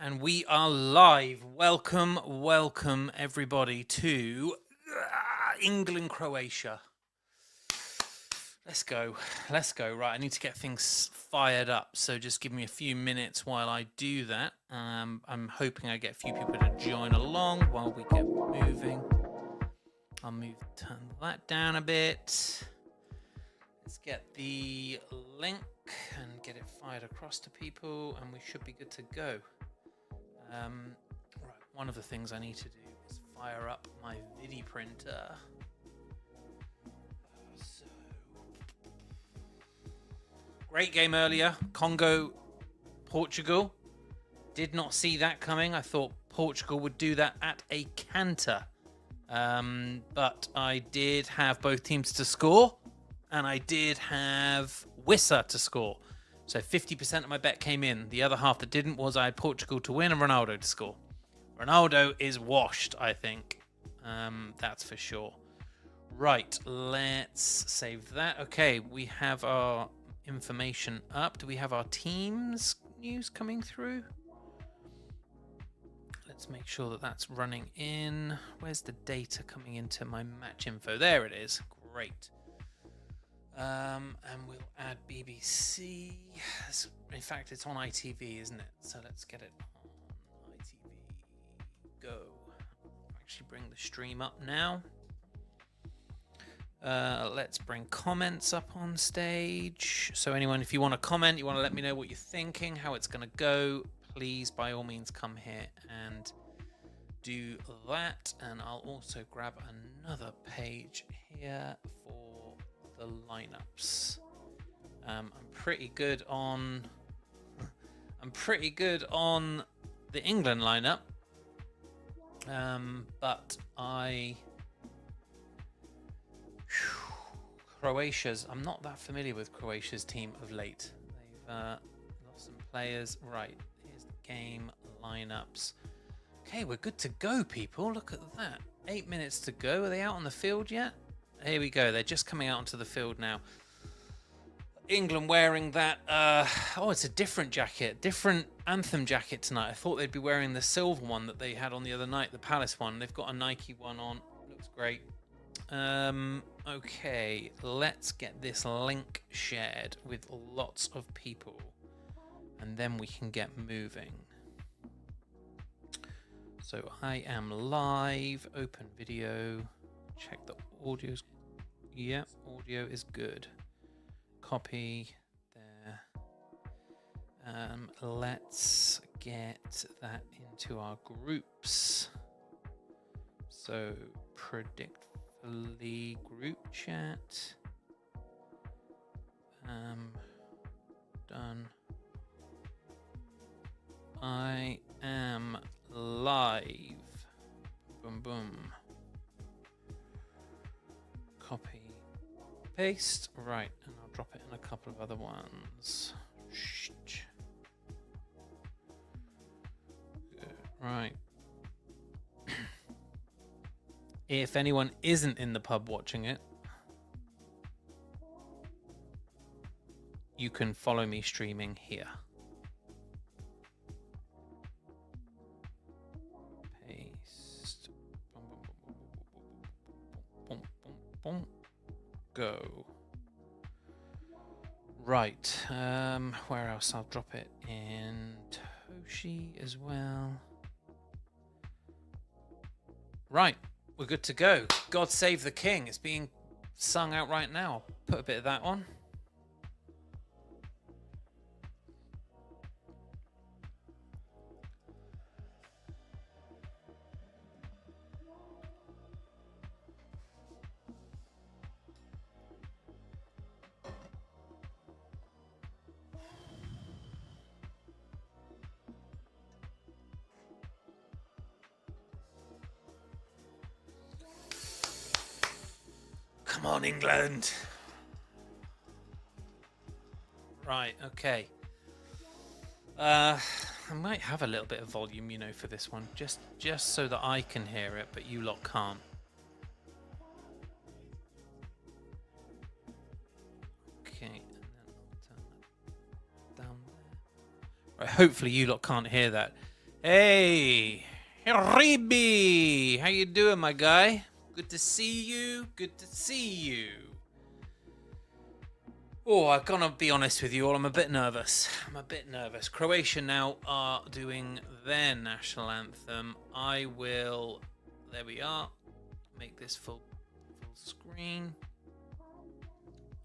And we are live. Welcome everybody to England, Croatia. Let's go. Right, I need to get things fired up. So just give me a few minutes while I do that. I'm hoping I get a few people to join along while we get moving. I'll turn that down a bit. Let's get the link and get it fired across to people, and we should be good to go. Right, one of the things I need to do is fire up my video printer. So, great game earlier, Congo, Portugal. Did not see that coming. I thought Portugal would do that at a canter. But I did have both teams to score, and I did have Wissa to score. So 50% of my bet came in. The other half that didn't was I had Portugal to win and Ronaldo to score. Ronaldo is washed, I think. That's for sure. Right, let's save that. Okay, we have our information up. Do we have our teams news coming through? Let's make sure that that's running in. Where's the data coming into my match info? There it is. Great. And we'll add BBC. In fact, it's on ITV, isn't it? So let's get it on ITV. Go. Actually bring the stream up now. Let's bring comments up on stage. So anyone, if you want to comment, you want to let me know what you're thinking, how it's going to go, please, by all means, come here and do that. And I'll also grab another page here for the lineups. I'm pretty good on the England lineup, but Croatia's. I'm not that familiar with Croatia's team of late. They've lost some players. Right, here's the game lineups. Okay, we're good to go, people. Look at that. 8 minutes to go. Are they out on the field yet? Here we go. They're just coming out onto the field now. England wearing that. Oh, it's a different jacket. Different anthem jacket tonight. I thought they'd be wearing the silver one that they had on the other night, the Palace one. They've got a Nike one on. Looks great. Okay, let's get this link shared with lots of people, and then we can get moving. So I am live. Open video. Check the audio's. Yeah, audio is good. Copy there. Let's get that into our groups. So predictfully group chat. Done. I am live. Boom boom. Copy, paste, right, and I'll drop it in a couple of other ones. Good. Right. If anyone isn't in the pub watching it, you can follow me streaming here. Paste. Go. Right, where else? I'll drop it in Toshi as well. Right, we're good to go. God Save the King. It's being sung out right now. Put a bit of that on. Come on, England. Right, okay. I might have a little bit of volume, you know, for this one, just so that I can hear it, but you lot can't. Okay, and then I'll turn that down there. Right, hopefully you lot can't hear that. Hey, Ribi, how you doing, my guy? Good to see you. Good to see you. Oh, I'm gonna be honest with you all. I'm a bit nervous. Croatia now are doing their national anthem. I will. There we are. Make this full screen.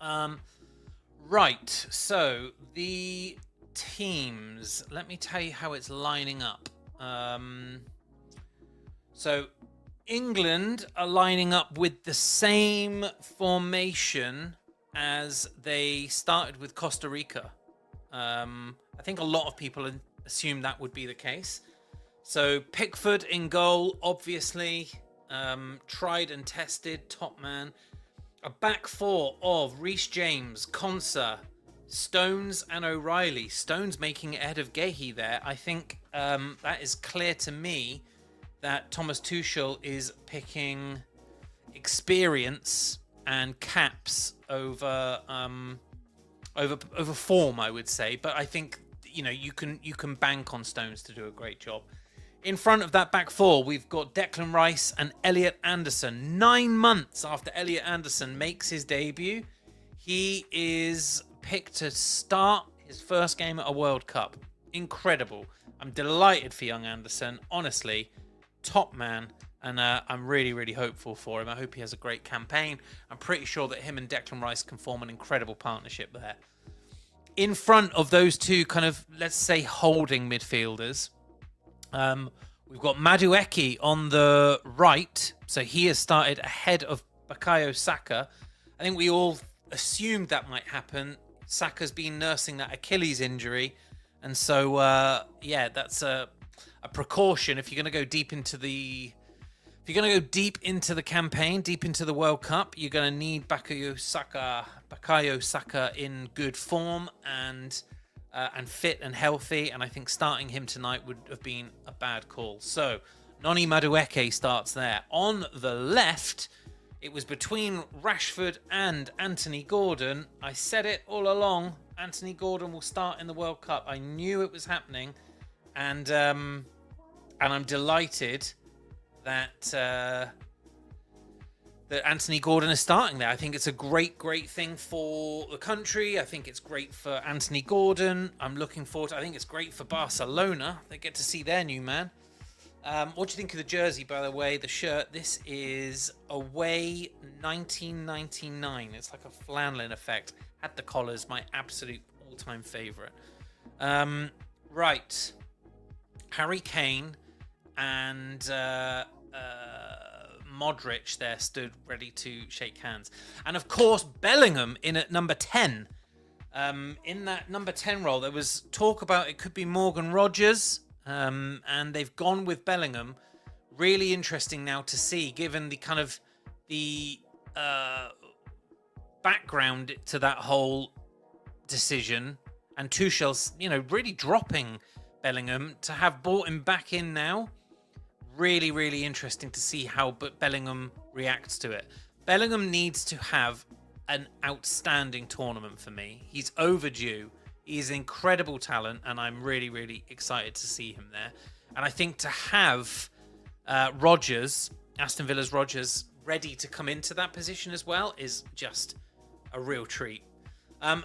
Right. So the teams. Let me tell you how it's lining up. So England are lining up with the same formation as they started with Costa Rica. I think a lot of people assumed that would be the case. So Pickford in goal, obviously, tried and tested, top man. A back four of Reece James, Konsa, Stones and O'Reilly. Stones making it ahead of Gehi there. I think that is clear to me that Thomas Tuchel is picking experience and caps over form, I would say. But I think you can bank on Stones to do a great job. In front of that back four, we've got Declan Rice and Elliot Anderson. 9 months after Elliot Anderson makes his debut, he is picked to start his first game at a World Cup. Incredible. I'm delighted for young Anderson. Honestly, top man. And I'm really, really hopeful for him. I hope he has a great campaign. I'm pretty sure that him and Declan Rice can form an incredible partnership there. In front of those two kind of, let's say, holding midfielders, we've got Madueke on the right. So he has started ahead of Bukayo Saka. I think we all assumed that might happen. Saka's been nursing that Achilles injury. And so, that's a precaution if you're going to go deep into the... If you're going to go deep into the campaign, deep into the World Cup, you're going to need Bukayo Saka in good form and fit and healthy. And I think starting him tonight would have been a bad call. So Noni Madueke starts there. On the left, it was between Rashford and Anthony Gordon. I said it all along. Anthony Gordon will start in the World Cup. I knew it was happening, and I'm delighted that Anthony Gordon is starting there. I think it's a great thing for the country. I think it's great for Anthony Gordon. I'm looking forward to I think it's great for Barcelona. They get to see their new man. What do you think of the jersey, by the way? The shirt. This is away 1999. It's like a flannel effect. Had the collars. My absolute all-time favorite. Right. Harry Kane and Modric there stood ready to shake hands. And of course, Bellingham in at number 10. In that number 10 role, there was talk about it could be Morgan Rogers, and they've gone with Bellingham. Really interesting now to see, given the kind of the background to that whole decision, and Tuchel's, really dropping Bellingham to have brought him back in now. Really, really interesting to see how Bellingham reacts to it. Bellingham needs to have an outstanding tournament for me. He's overdue. He's an incredible talent, and I'm really, really excited to see him there. And I think to have Rodgers, Aston Villa's Rodgers, ready to come into that position as well is just a real treat.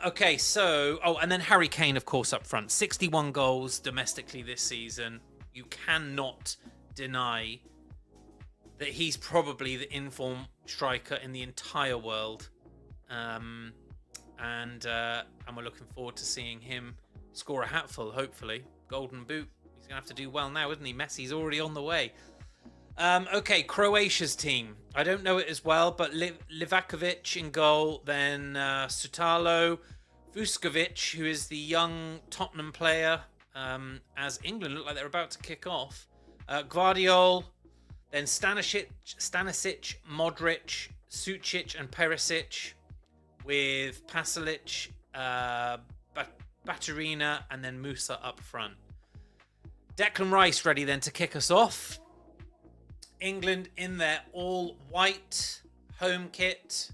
Okay, so... Oh, and then Harry Kane, of course, up front. 61 goals domestically this season. You cannot deny that he's probably the in-form striker in the entire world. And we're looking forward to seeing him score a hatful, hopefully. Golden boot. He's going to have to do well now, isn't he? Messi's already on the way. Okay, Croatia's team. I don't know it as well, but Livakovic in goal, then Sutalo, Vuskovic, who is the young Tottenham player, as England look like they're about to kick off. Gvardiol, then Stanisic, Modric, Sucic and Perisic, with Pasalic, Baturina, and then Musa up front. Declan Rice ready then to kick us off. England in their all-white home kit.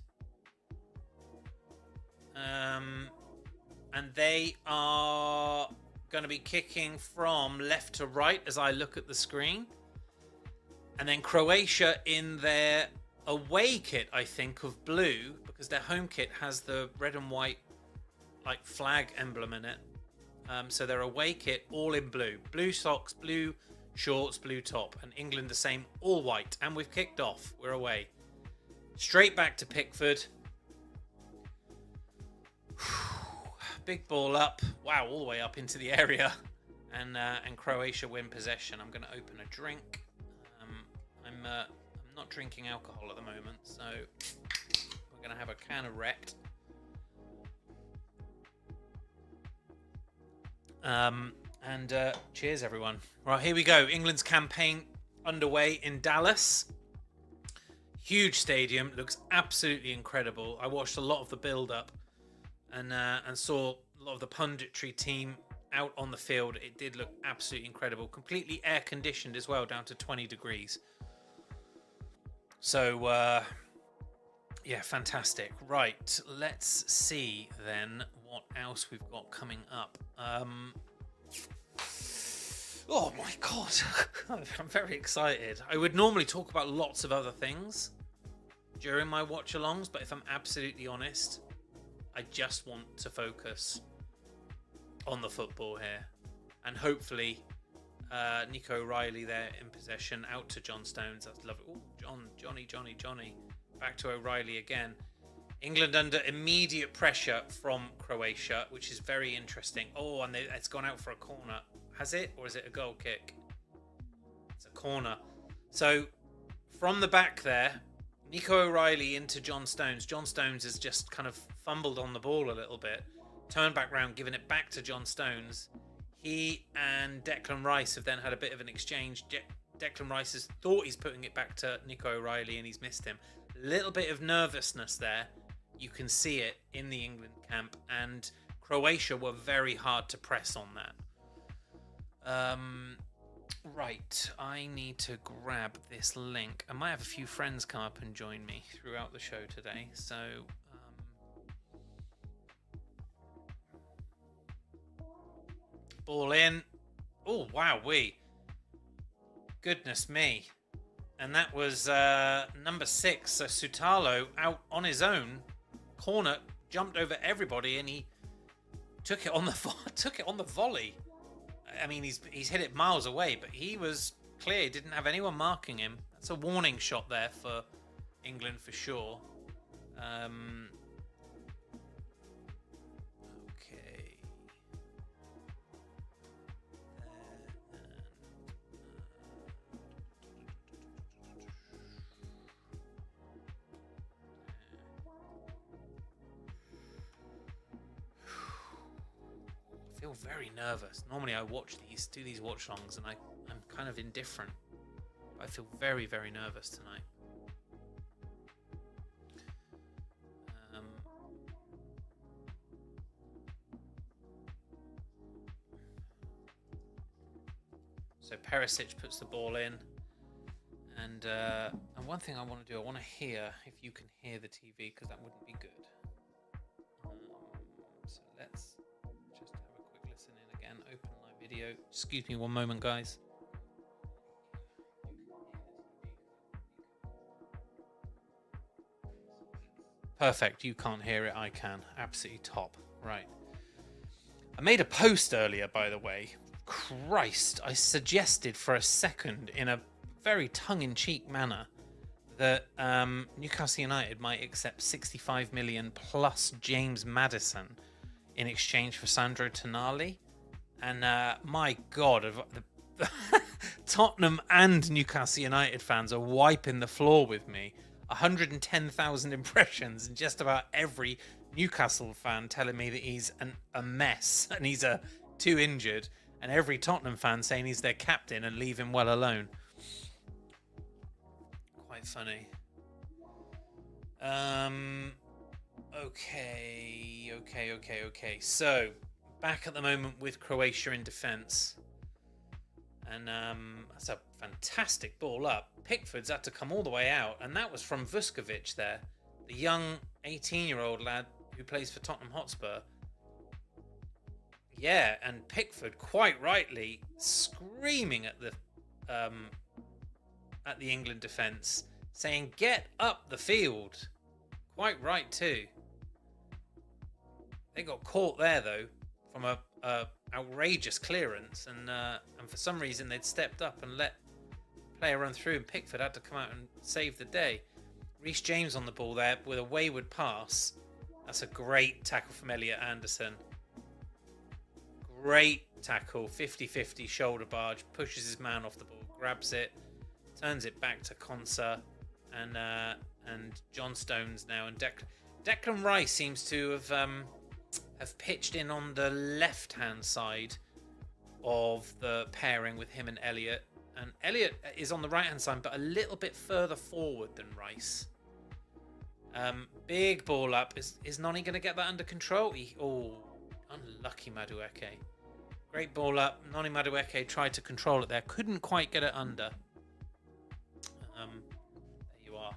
And they are going to be kicking from left to right as I look at the screen. And then Croatia in their away kit, I think, of blue, because their home kit has the red and white like flag emblem in it. So their away kit all in blue. Blue socks, blue shorts, blue top. And England the same, all white. And we've kicked off. We're away. Straight back to Pickford. Big ball up. Wow, all the way up into the area. And Croatia win possession. I'm going to open a drink. I'm not drinking alcohol at the moment, so we're going to have a can of Rect. Cheers, everyone. Right, here we go. England's campaign underway in Dallas. Huge stadium. Looks absolutely incredible. I watched a lot of the build-up and saw a lot of the punditry team out on the field. It did look absolutely incredible. Completely air-conditioned as well, down to 20 degrees. So, yeah, fantastic. Right, let's see then what else we've got coming up. Oh my God, I'm very excited. I would normally talk about lots of other things during my watch-alongs, but if I'm absolutely honest, I just want to focus on the football here. And hopefully, Nico O'Reilly there in possession, out to John Stones. That's lovely. Oh, Johnny. Back to O'Reilly again. England under immediate pressure from Croatia, which is very interesting. Oh, and it's gone out for a corner. Has it? Or is it a goal kick? It's a corner. So, from the back there, Nico O'Reilly into John Stones. John Stones has just kind of fumbled on the ball a little bit. Turned back round, giving it back to John Stones. He and Declan Rice have then had a bit of an exchange. Declan Rice has thought he's putting it back to Nico O'Reilly and he's missed him. A little bit of nervousness there. You can see it in the England camp. And Croatia were very hard to press on that. Right, I need to grab this link. I might have a few friends come up and join me throughout the show today. So, ball in. Oh, wowee. Goodness me. And that was number 6. So Sutalo out on his own. Corner, jumped over everybody, and he took it on the volley. I mean, he's hit it miles away, but he was clear. He didn't have anyone marking him. That's a warning shot there for England for sure. Okay. I feel very nervous. Normally I do these watch-alongs and I'm kind of indifferent. But I feel very, very nervous tonight. So Perisic puts the ball in. And one thing I want to do, I want to hear if you can hear the TV, because that wouldn't be good. So let's just have a quick listen in again. Open live video. Excuse me one moment, guys. Perfect. You can't hear it. I can. Absolutely top. Right. I made a post earlier, by the way. Christ. I suggested for a second in a very tongue-in-cheek manner that Newcastle United might accept 65 million plus James Maddison in exchange for Sandro Tonali. And my God, Tottenham and Newcastle United fans are wiping the floor with me. 110,000 impressions and just about every Newcastle fan telling me that he's a mess and he's too injured, and every Tottenham fan saying he's their captain and leave him well alone. Quite funny. Okay. So, back at the moment with Croatia in defence. And that's a fantastic ball up. Pickford's had to come all the way out. And that was from Vuskovic there. The young 18-year-old lad who plays for Tottenham Hotspur. Yeah, and Pickford quite rightly screaming at the England defence, saying, "Get up the field." Quite right too. They got caught there though from a outrageous clearance, and for some reason they'd stepped up and let the player run through, and Pickford had to come out and save the day. Reece James on the ball there with a wayward pass. That's a great tackle from Elliot Anderson. Great tackle, 50-50 shoulder barge, pushes his man off the ball, grabs it, turns it back to Konsa, and John Stones now, and Declan Rice seems to have pitched in on the left-hand side of the pairing with him and Elliot. And Elliot is on the right-hand side, but a little bit further forward than Rice. Big ball up. Is Noni going to get that under control? Unlucky Madueke. Great ball up. Noni Madueke tried to control it there. Couldn't quite get it under. There you are.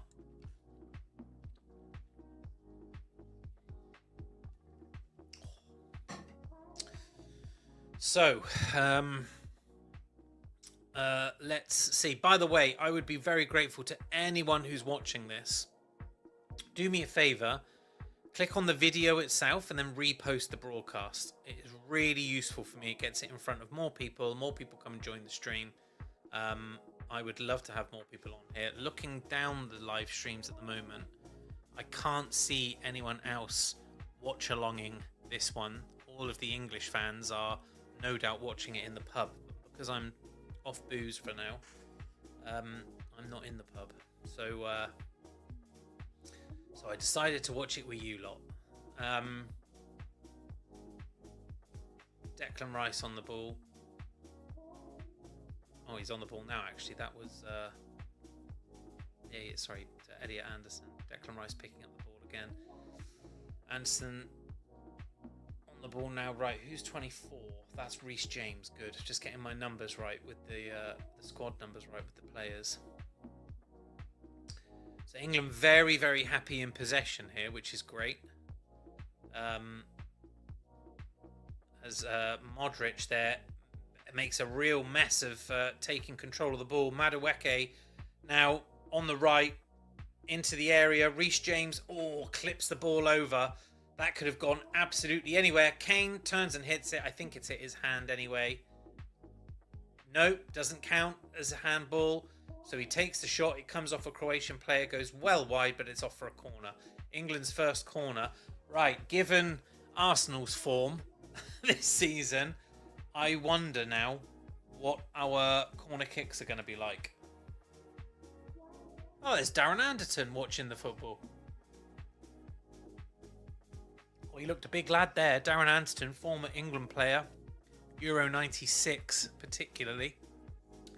So, let's see. By the way, I would be very grateful to anyone who's watching this. Do me a favor. Click on the video itself and then repost the broadcast. It is really useful for me. It gets it in front of more people. More people come and join the stream. I would love to have more people on here. Looking down the live streams at the moment, I can't see anyone else watch alonging this one. All of the English fans are no doubt watching it in the pub. Because I'm off booze for now, I'm not in the pub. So I decided to watch it with you lot. Declan Rice on the ball. Oh, he's on the ball now, actually. That was... sorry, to Elliot Anderson. Declan Rice picking up the ball again. Anderson on the ball now. Right, who's 24? That's Reece James. Good. Just getting my numbers right with the squad numbers right with the players. So England very, very happy in possession here, which is great. As Modric there makes a real mess of taking control of the ball. Madueke now on the right into the area. Reece James, clips the ball over. That could have gone absolutely anywhere. Kane turns and hits it. I think it's hit his hand anyway. Nope, doesn't count as a handball. So he takes the shot. It comes off a Croatian player, goes well wide, but it's off for a corner. England's first corner. Right, given Arsenal's form this season, I wonder now what our corner kicks are going to be like. Oh, there's Darren Anderton watching the football. Well, he looked a big lad there. Darren Anderton, former England player. Euro 96 particularly.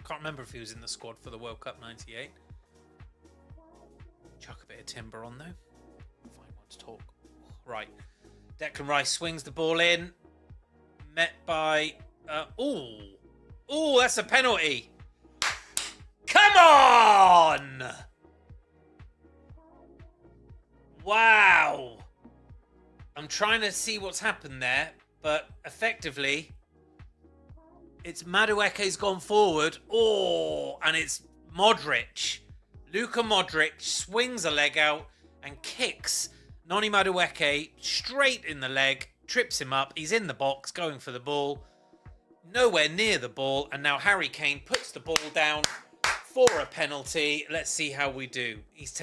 Can't remember if he was in the squad for the World Cup 98. Chuck a bit of timber on though. Find one to talk. Right. Declan Rice swings the ball in. Met by... that's a penalty. Come on! Wow. I'm trying to see what's happened there, but effectively... It's Madueke's gone forward. And it's Modric. Luka Modric swings a leg out and kicks Noni Madueke straight in the leg. Trips him up. He's in the box going for the ball. Nowhere near the ball. And now Harry Kane puts the ball down for a penalty. Let's see how we do. He's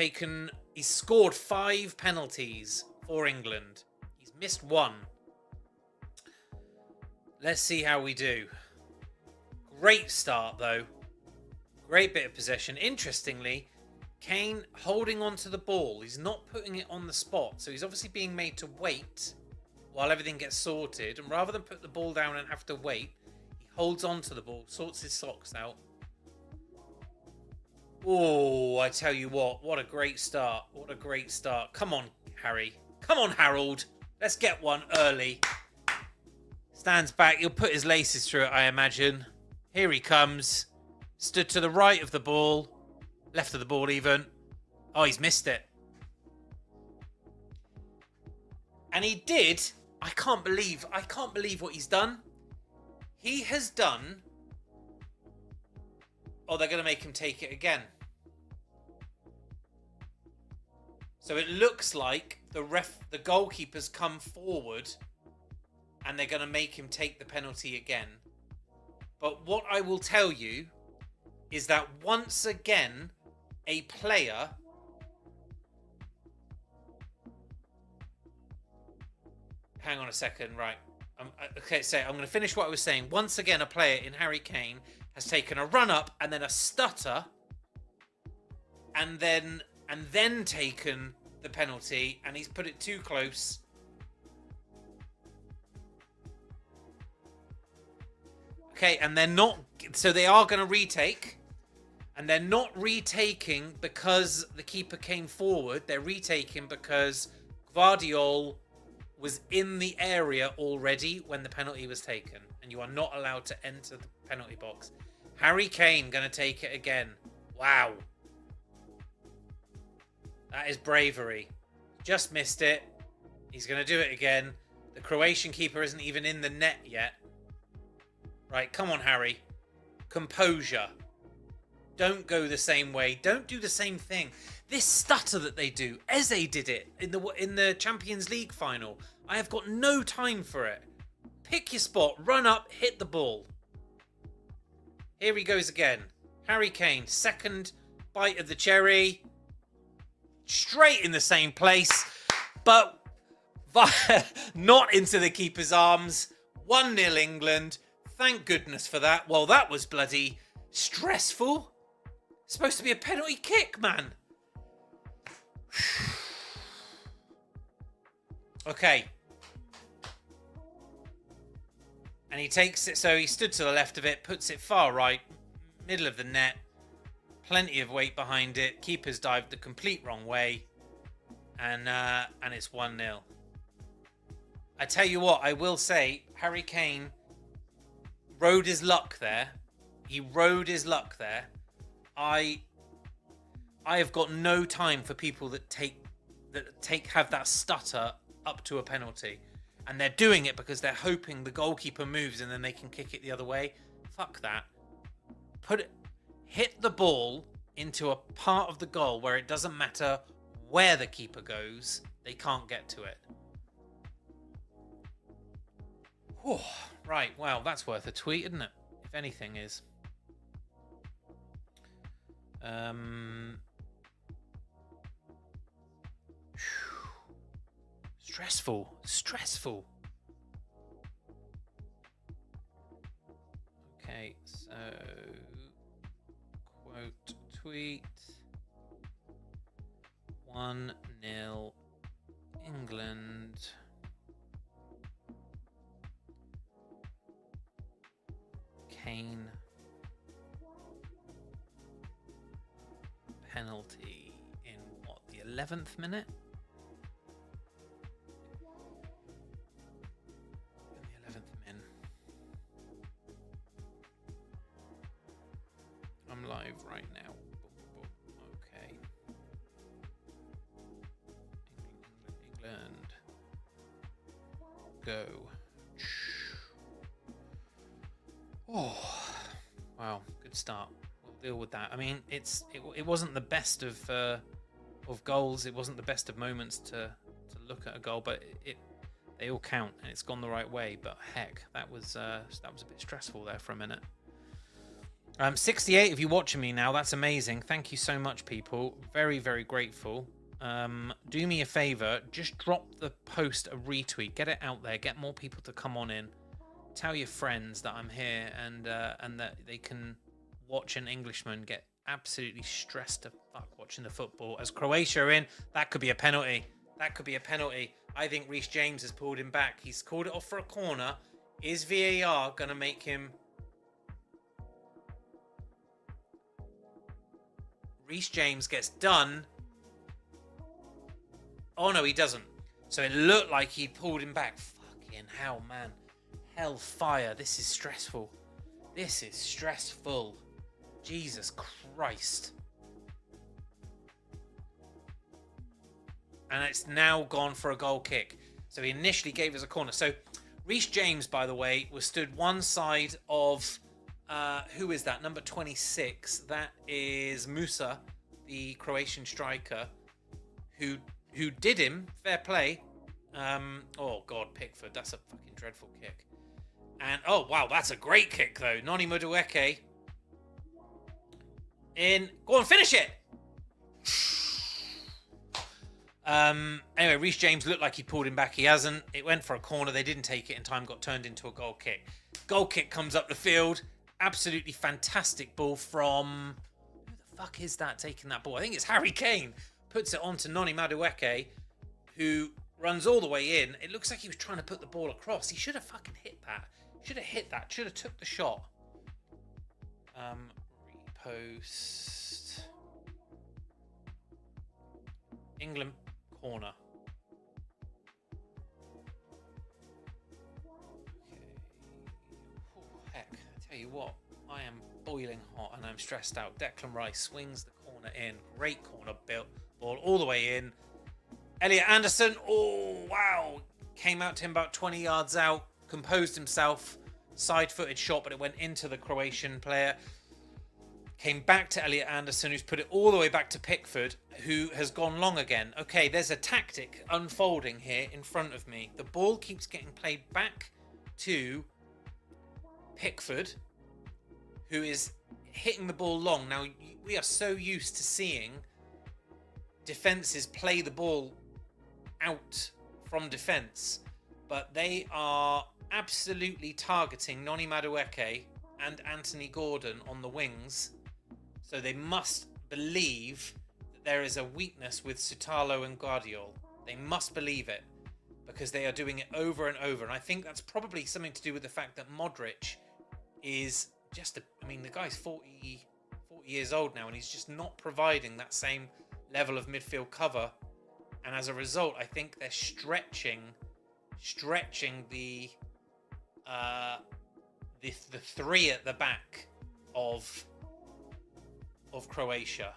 scored 5 penalties for England. He's missed 1. Let's see how we do. Great start, though. Great bit of possession. Interestingly, Kane holding on to the ball. He's not putting it on the spot. So he's obviously being made to wait while everything gets sorted. And rather than put the ball down and have to wait, he holds on to the ball, sorts his socks out. I tell you what a great start. What a great start. Come on, Harry. Come on, Harold. Let's get one early. Stands back. He'll put his laces through it, I imagine. Here he comes. Stood to the right of the ball. Left of the ball even. Oh, he's missed it. And he did I can't believe what he's done. He has done... Oh, they're going to make him take it again. So it looks like the goalkeeper's come forward and they're going to make him take the penalty again. But what I will tell you is that once again, a player... Hang on a second, right. Okay, so I'm going to finish what I was saying. Once again, a player in Harry Kane has taken a run up and then a stutter and then taken the penalty, and he's put it too close. Okay, and they're not... So they are going to retake, and they're not retaking because the keeper came forward. They're retaking because Gvardiol was in the area already when the penalty was taken, and you are not allowed to enter the penalty box. Harry Kane going to take it again. Wow. That is bravery. Just missed it. He's going to do it again. The Croatian keeper isn't even in the net yet. Right, come on, Harry. Composure. Don't go the same way. Don't do the same thing. This stutter that they do. Eze did it in the Champions League final. I have got no time for it. Pick your spot. Run up. Hit the ball. Here he goes again. Harry Kane. Second bite of the cherry. Straight in the same place. But not into the keeper's arms. 1-0 England. Thank goodness for that. Well, that was bloody stressful. It's supposed to be a penalty kick, man. Okay. And he takes it, so he stood to the left of it, puts it far right, middle of the net. Plenty of weight behind it. Keeper's dived the complete wrong way. And it's 1-0. I tell you what, I will say, Harry Kane rode his luck there. He rode his luck there. I have got no time for people that have that stutter up to a penalty. And they're doing it because they're hoping the goalkeeper moves and then they can kick it the other way. Fuck that. Hit the ball into a part of the goal where it doesn't matter where the keeper goes, they can't get to it. Whew. Right, well, that's worth a tweet, isn't it? If anything is. Stressful. Okay, so quote tweet 1-0 England. Kane penalty in what, the 11th minute? In the 11th minute. I'm live right now. Okay. England. Go. Oh, wow, good start. We'll deal with that. I mean, it wasn't the best of goals. It wasn't the best of moments to look at a goal, but they all count, and it's gone the right way. But heck, that was a bit stressful there for a minute. 68, if you're watching me now, that's amazing. Thank you so much, people. Very, very grateful. Do me a favor, just drop the post a retweet. Get it out there. Get more people to come on in. Tell your friends that I'm here and that they can watch an Englishman get absolutely stressed to fuck watching the football. As Croatia are in, that could be a penalty. That could be a penalty. I think Reece James has pulled him back. He's called it off for a corner. Is VAR going to make him... Reece James gets done. Oh, no, he doesn't. So it looked like he pulled him back. Fucking hell, man. Hellfire. This is stressful. This is stressful. Jesus Christ. And it's now gone for a goal kick. So he initially gave us a corner. So Reece James, by the way, was stood one side of, who is that? Number 26. That is Musa, the Croatian striker, who did him. Fair play. Oh, God, Pickford. That's a fucking dreadful kick. And, oh, wow, that's a great kick, though. Noni Madueke. In. Go on, finish it! Anyway, Reece James looked like he pulled him back. He hasn't. It went for a corner. They didn't take it in time. Got turned into a goal kick. Goal kick comes up the field. Absolutely fantastic ball from... Who the fuck is that taking that ball? I think it's Harry Kane. Puts it on to Noni Madueke, who runs all the way in. It looks like he was trying to put the ball across. He should have fucking hit that. Should have hit that. Should have took the shot. Repost. England corner. Okay. Oh, heck. I tell you what. I am boiling hot and I'm stressed out. Declan Rice swings the corner in. Great corner built. Ball all the way in. Elliot Anderson. Oh, wow. Came out to him about 20 yards out. Composed himself. Side-footed shot, but it went into the Croatian player. Came back to Elliot Anderson, who's put it all the way back to Pickford, who has gone long again. Okay, there's a tactic unfolding here in front of me. The ball keeps getting played back to Pickford, who is hitting the ball long. Now, we are so used to seeing defences play the ball out from defence, but they are absolutely targeting Noni Madueke and Anthony Gordon on the wings. So they must believe that there is a weakness with Sutalo and Guardiol. They must believe it because they are doing it over and over. And I think that's probably something to do with the fact that Modric is just, I mean, the guy's 40 years old now and he's just not providing that same level of midfield cover. And as a result, I think they're stretching the three at the back of Croatia,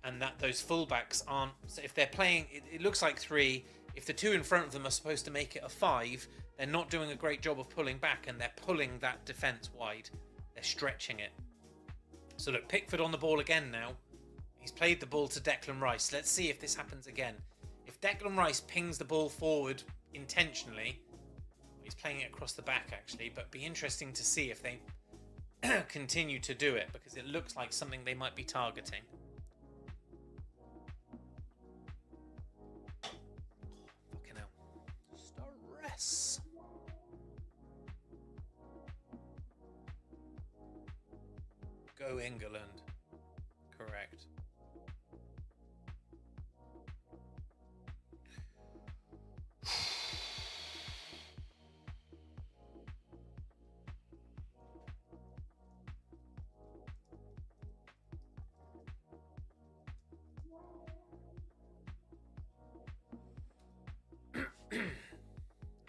and that those fullbacks aren't. So if they're playing, it looks like three. If the two in front of them are supposed to make it a five, they're not doing a great job of pulling back, and they're pulling that defense wide. They're stretching it. So look, Pickford on the ball again now. He's played the ball to Declan Rice. Let's see if this happens again. If Declan Rice pings the ball forward intentionally, he's playing it across the back actually, but it'd be interesting to see if they continue to do it because it looks like something they might be targeting. Fucking hell. Stress. Go England. Correct.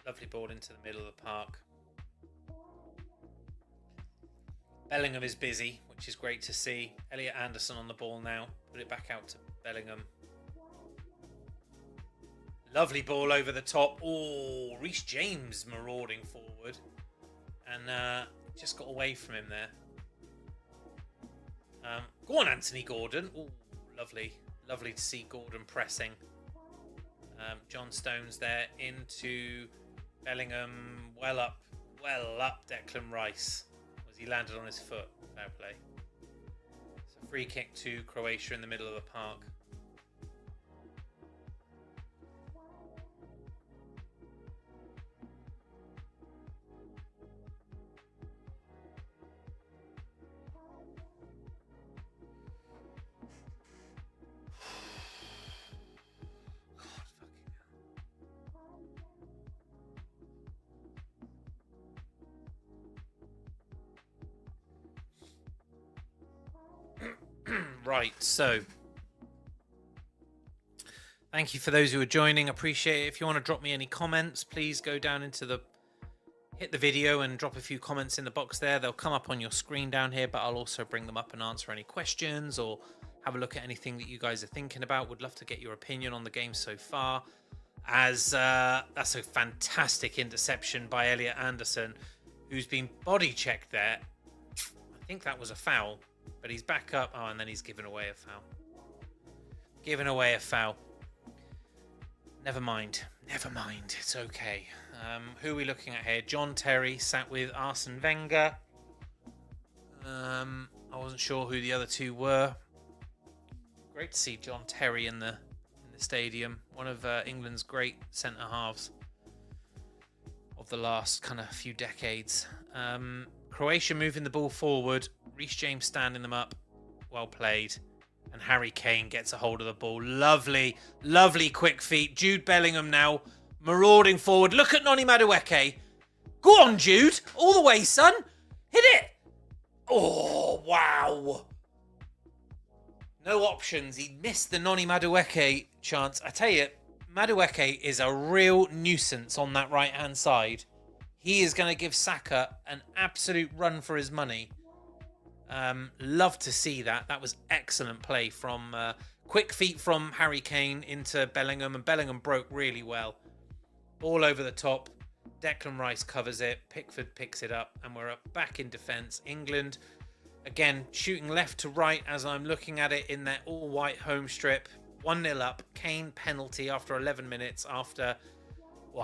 Lovely ball into the middle of the park. Bellingham is busy, which is great to see. Elliot Anderson on the ball now. Put it back out to Bellingham. Lovely ball over the top. Oh, Reece James marauding forward. And just got away from him there. Go on, Anthony Gordon. Oh, lovely. Lovely to see Gordon pressing. John Stones there into Bellingham. Well up Declan Rice. As he landed on his foot. Fair play. It's a free kick to Croatia in the middle of the park. Right, so thank you for those who are joining. Appreciate it. If you want to drop me any comments, please go down into hit the video and drop a few comments in the box there. They'll come up on your screen down here, but I'll also bring them up and answer any questions or have a look at anything that you guys are thinking about. Would love to get your opinion on the game so far. as that's a fantastic interception by Elliot Anderson, who's been body checked there. I think that was a foul, but he's back up. Oh, and then he's given away a foul. Giving away a foul. Never mind. Never mind. It's okay. Who are we looking at here? John Terry sat with Arsene Wenger. I wasn't sure who the other two were. Great to see John Terry in the stadium. One of England's great centre halves of the last kind of few decades. Croatia moving the ball forward. Reece James standing them up. Well played. And Harry Kane gets a hold of the ball. Lovely, lovely quick feet. Jude Bellingham now marauding forward. Look at Noni Madueke. Go on, Jude. All the way, son. Hit it. Oh, wow. No options. He missed the Noni Madueke chance. I tell you, Madueke is a real nuisance on that right-hand side. He is going to give Saka an absolute run for his money. Love to see that. That was excellent play from quick feet from Harry Kane into Bellingham, and Bellingham broke really well. Ball over the top. Declan Rice covers it. Pickford picks it up, and we're back in defence. England, again, shooting left to right as I'm looking at it in their all-white home strip. 1-0 up. Kane penalty after 11 minutes after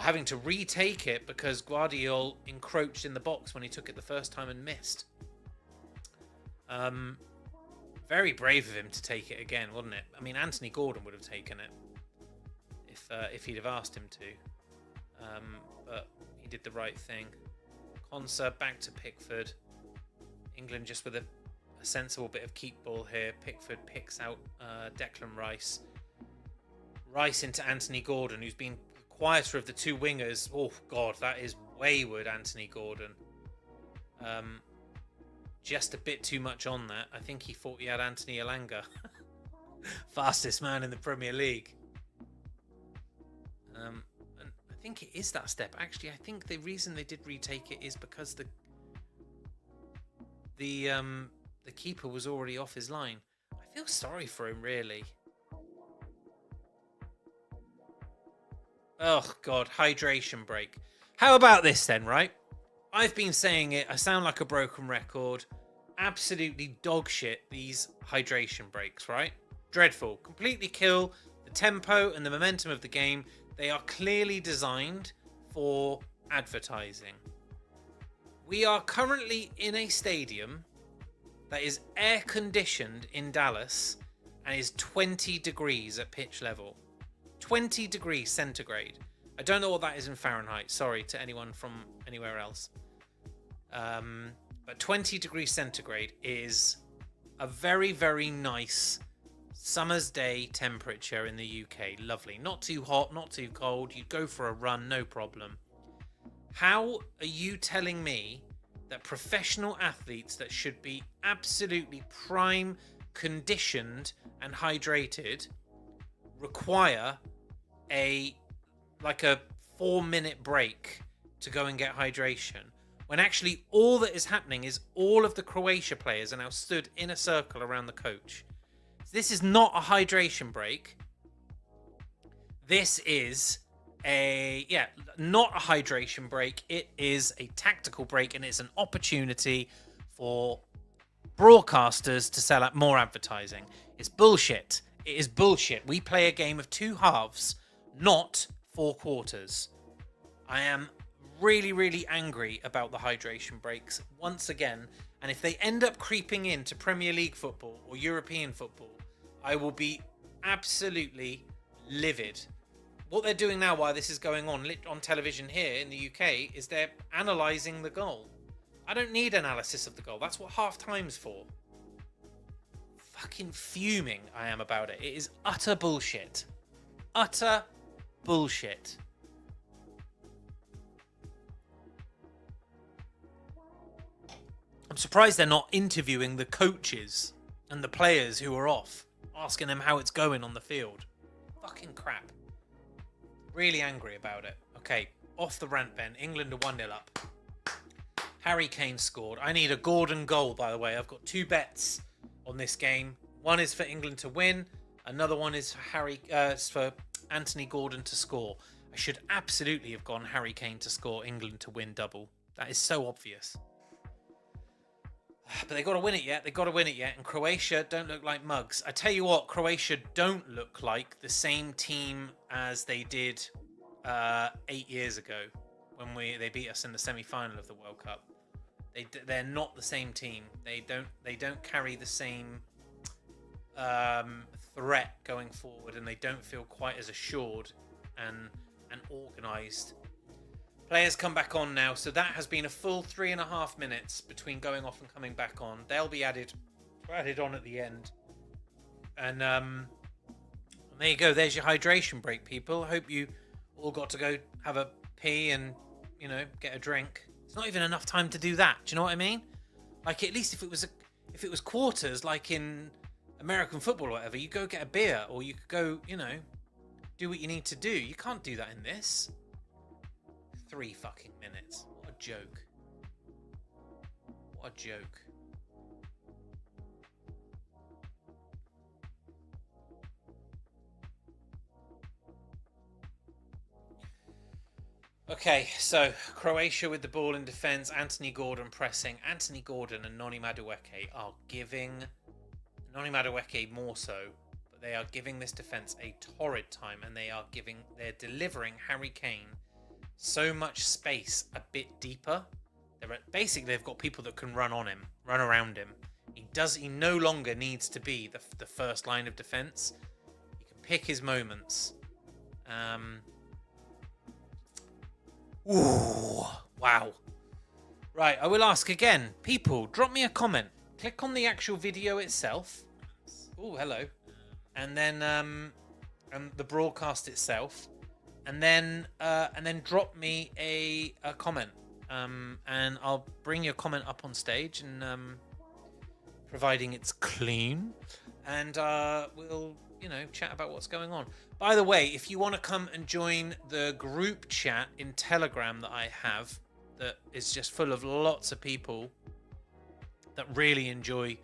having to retake it because Guardiola encroached in the box when he took it the first time and missed. Very brave of him to take it again, wasn't it? I mean, Anthony Gordon would have taken it if he'd have asked him to. But he did the right thing. Konsa back to Pickford. England just with a sensible bit of keep ball here. Pickford picks out Declan Rice. Rice into Anthony Gordon, who's been quieter of the two wingers. Oh, God, that is wayward, Anthony Gordon. Just a bit too much on that. I think he thought he had Anthony Elanga. Fastest man in the Premier League. And I think it is that step. Actually, I think the reason they did retake it is because the keeper was already off his line. I feel sorry for him, really. Oh, God. Hydration break. How about this then, right? I've been saying it. I sound like a broken record. Absolutely dog shit, these hydration breaks, right? Dreadful. Completely kill the tempo and the momentum of the game. They are clearly designed for advertising. We are currently in a stadium that is air conditioned in Dallas and is 20 degrees at pitch level. 20 degrees centigrade. I don't know what that is in Fahrenheit. Sorry to anyone from anywhere else. But 20 degrees centigrade is a very, very nice summer's day temperature in the UK. Lovely. Not too hot, not too cold. You'd go for a run, no problem. How are you telling me that professional athletes that should be absolutely prime conditioned and hydrated require a 4-minute break to go and get hydration, when actually all that is happening is all of the Croatia players are now stood in a circle around the coach? This is not a hydration break. This is not a hydration break. It is a tactical break, and it's an opportunity for broadcasters to sell out more advertising. It's bullshit. It is bullshit. We play a game of two halves, not 4 quarters. I am really, really angry about the hydration breaks once again. And if they end up creeping into Premier League football or European football, I will be absolutely livid. What they're doing now while this is going on television here in the UK is they're analysing the goal. I don't need analysis of the goal. That's what half time's for. Fucking fuming I am about it. It is utter bullshit. Utter bullshit. I'm surprised they're not interviewing the coaches and the players who are off, asking them how it's going on the field. Fucking crap. Really angry about it. Okay, off the rant then. England are 1-0 up. Harry Kane scored. I need a Gordon goal, by the way. I've got 2 bets on this game. One is for England to win. Another one is for Anthony Gordon to score. I should absolutely have gone Harry Kane to score, England to win double. That is so obvious. But they got to win it yet. They got to win it yet. And Croatia don't look like mugs. I tell you what, Croatia don't look like the same team as they did 8 years ago when they beat us in the semi-final of the World Cup. They're not the same team. They don't carry the same threat going forward, and they don't feel quite as assured and organised. Players come back on now, so that has been a full 3.5 minutes between going off and coming back on. They'll be added on at the end. And there you go. There's your hydration break, people. I hope you all got to go have a pee and, you know, get a drink. It's not even enough time to do that. Do you know what I mean? Like, at least if it was quarters, like in American football or whatever, you go get a beer, or you could go, you know, do what you need to do. You can't do that in this. 3 fucking minutes. What a joke. What a joke. Okay, so Croatia with the ball in defence. Anthony Gordon pressing. Anthony Gordon and Noni Madueke are giving... Noni Madueke more so, but they are giving this defence a torrid time, and they're delivering Harry Kane so much space a bit deeper. Basically, they've got people that can run around him. He no longer needs to be the first line of defense. He can pick his moments. Ooh, wow. Right, I will ask again. People, drop me a comment. Click on the actual video itself. Oh, hello. And then the broadcast itself. And then drop me a comment, and I'll bring your comment up on stage, and providing it's clean, and we'll, you know, chat about what's going on. By the way, if you want to come and join the group chat in Telegram that I have, that is just full of lots of people that really enjoy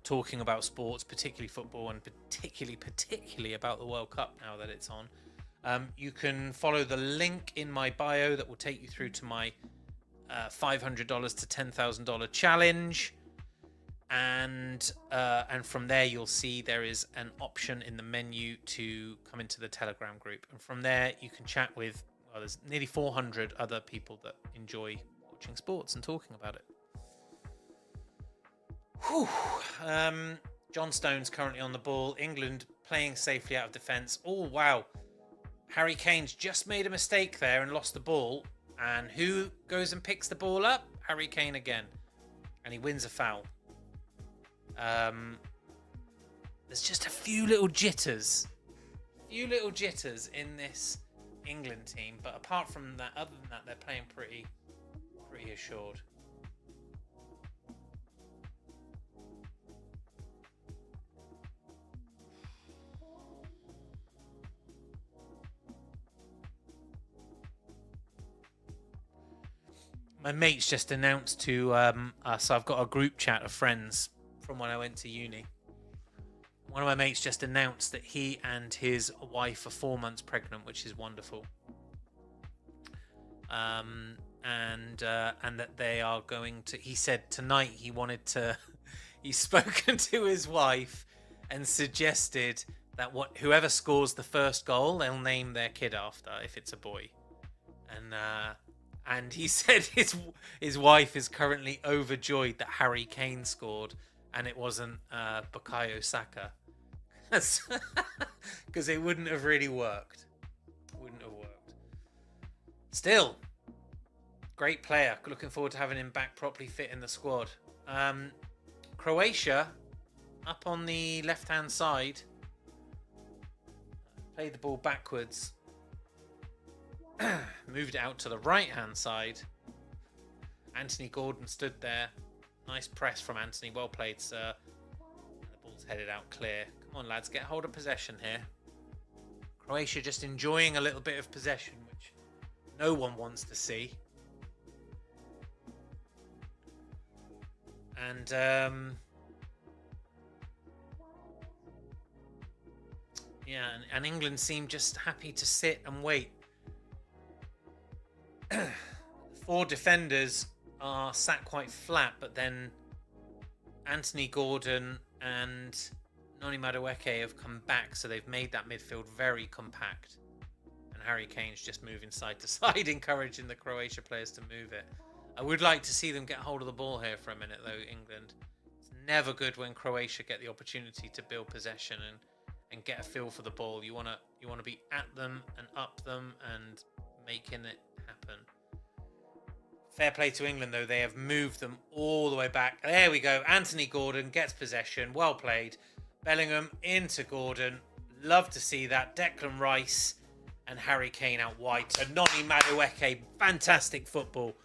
talking about sports, particularly football, and particularly about the World Cup now that it's on. You can follow the link in my bio that will take you through to my $500 to $10,000 challenge, and from there you'll see there is an option in the menu to come into the Telegram group, and from there you can chat with, well, there's nearly 400 other people that enjoy watching sports and talking about it. Whew. John Stones currently on the ball. England playing safely out of defence. Oh wow. Harry Kane's just made a mistake there and lost the ball. And who goes and picks the ball up? Harry Kane again. And he wins a foul. There's just a few little jitters. In this England team. But apart from that, other than that, they're playing pretty assured. My mate's just announced to us, I've got a group chat of friends from when I went to uni. One of my mates just announced that he and his wife are 4 months pregnant, which is wonderful. And that they are going to, he said tonight he wanted to, he's spoken to his wife and suggested that whoever scores the first goal, they'll name their kid after, if it's a boy. And he said his wife is currently overjoyed that Harry Kane scored and it wasn't Bukayo Saka. Because it wouldn't have really worked. Still, great player. Looking forward to having him back properly fit in the squad. Croatia, up on the left-hand side. Played the ball backwards. Moved it out to the right-hand side. Anthony Gordon stood there. Nice press from Anthony. Well played, sir. And the ball's headed out clear. Come on, lads. Get hold of possession here. Croatia just enjoying a little bit of possession, which no one wants to see. And Yeah, and England seem just happy to sit and wait. 4 defenders are sat quite flat, but then Anthony Gordon and Noni Madueke have come back, so they've made that midfield very compact. And Harry Kane's just moving side to side, encouraging the Croatia players to move it. I would like to see them get hold of the ball here for a minute, though, England. It's never good when Croatia get the opportunity to build possession and get a feel for the ball. You wanna be at them and up them and making it happen. Fair play to England, though. They have moved them all the way back. There we go. Anthony Gordon gets possession. Well played. Bellingham into Gordon. Love to see that. Declan Rice and Harry Kane out wide to Noni Madueke. Fantastic football.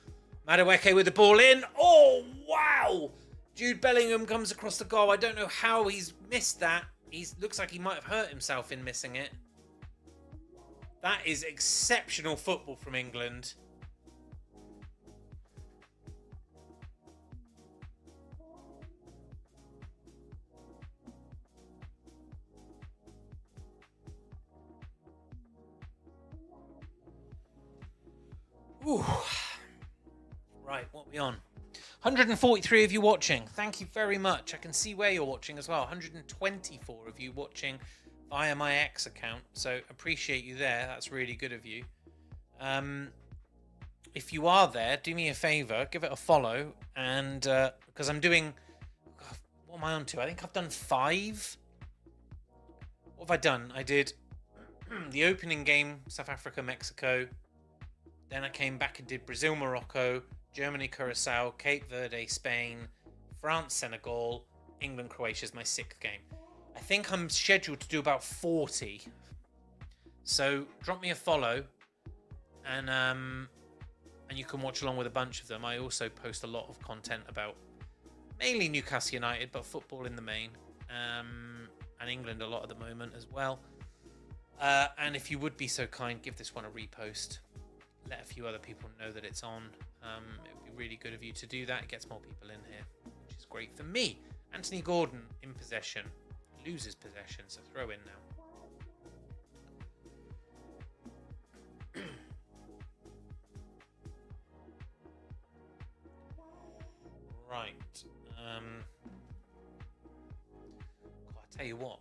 Madueke with the ball in. Oh, wow. Jude Bellingham comes across the goal. I don't know how he's missed that. He looks like he might have hurt himself in missing it. That is exceptional football from England. Ooh. Right, what are we on? 143 of you watching. Thank you very much. I can see where you're watching as well. 124 of you watching via my X account. So appreciate you there. That's really good of you. If you are there, do me a favor, give it a follow. And because I'm doing... What am I on to? I think I've done 5. What have I done? I did the opening game, South Africa, Mexico. Then I came back and did Brazil, Morocco, Germany, Curacao, Cape Verde, Spain, France, Senegal, England, Croatia is my 6th game. I think I'm scheduled to do about 40. So drop me a follow and you can watch along with a bunch of them. I also post a lot of content about mainly Newcastle United, but football in the main, and England a lot at the moment as well. And if you would be so kind, give this one a repost. Let a few other people know that it's on. It would be really good of you to do that. It gets more people in here, which is great for me. Anthony Gordon in possession. Loses possession, so throw in now. Right. I tell you what.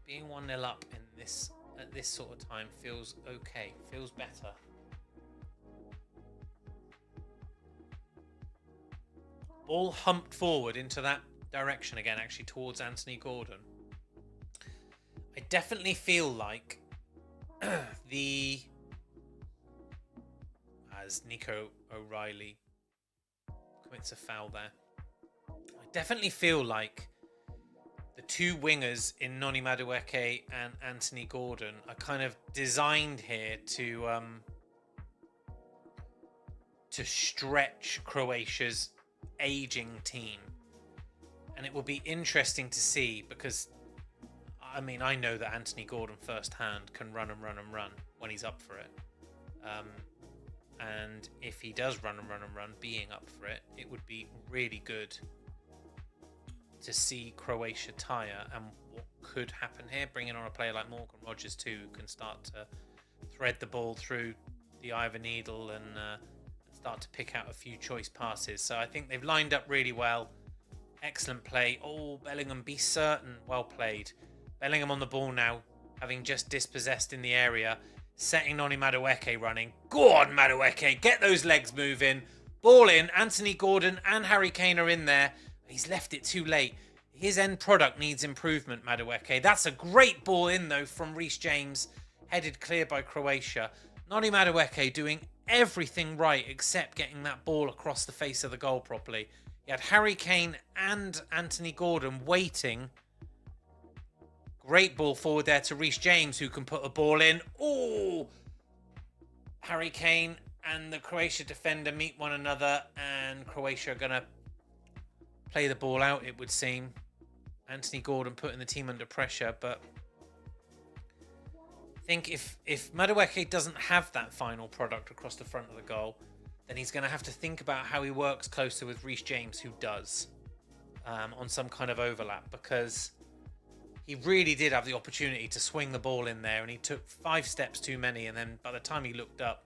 Being 1-0 up in this at this sort of time feels okay. Feels better. Ball humped forward into that direction again, actually towards Anthony Gordon. I definitely feel like as Nico O'Reilly commits a foul there, I definitely feel like the 2 wingers in Noni Madueke and Anthony Gordon are kind of designed here to stretch Croatia's aging team, and it will be interesting to see, because I mean, I know that Anthony Gordon firsthand can run and run and run when he's up for it, and if he does run and run and run being up for it, it would be really good to see Croatia tire, and what could happen here, bringing on a player like Morgan Rogers too, who can start to thread the ball through the eye of a needle and start to pick out a few choice passes. So I think they've lined up really well. Excellent play. Oh, Bellingham, be certain. Well played. Bellingham on the ball now, having just dispossessed in the area, setting Noni Madueke running. Go on, Madueke, get those legs moving. Ball in. Anthony Gordon and Harry Kane are in there. He's left it too late. His end product needs improvement, Madueke. That's a great ball in, though, from Reece James, headed clear by Croatia. Noni Madueke doing everything right except getting that ball across the face of the goal properly. He had Harry Kane and Anthony Gordon waiting. Great ball forward there to Reece James, who can put a ball in. Oh! Harry Kane and the Croatia defender meet one another, and Croatia are going to play the ball out, it would seem. Anthony Gordon putting the team under pressure, but I think if Madueke doesn't have that final product across the front of the goal, then he's going to have to think about how he works closer with Reece James, who does, on some kind of overlap, because he really did have the opportunity to swing the ball in there, and he took 5 steps too many, and then by the time he looked up,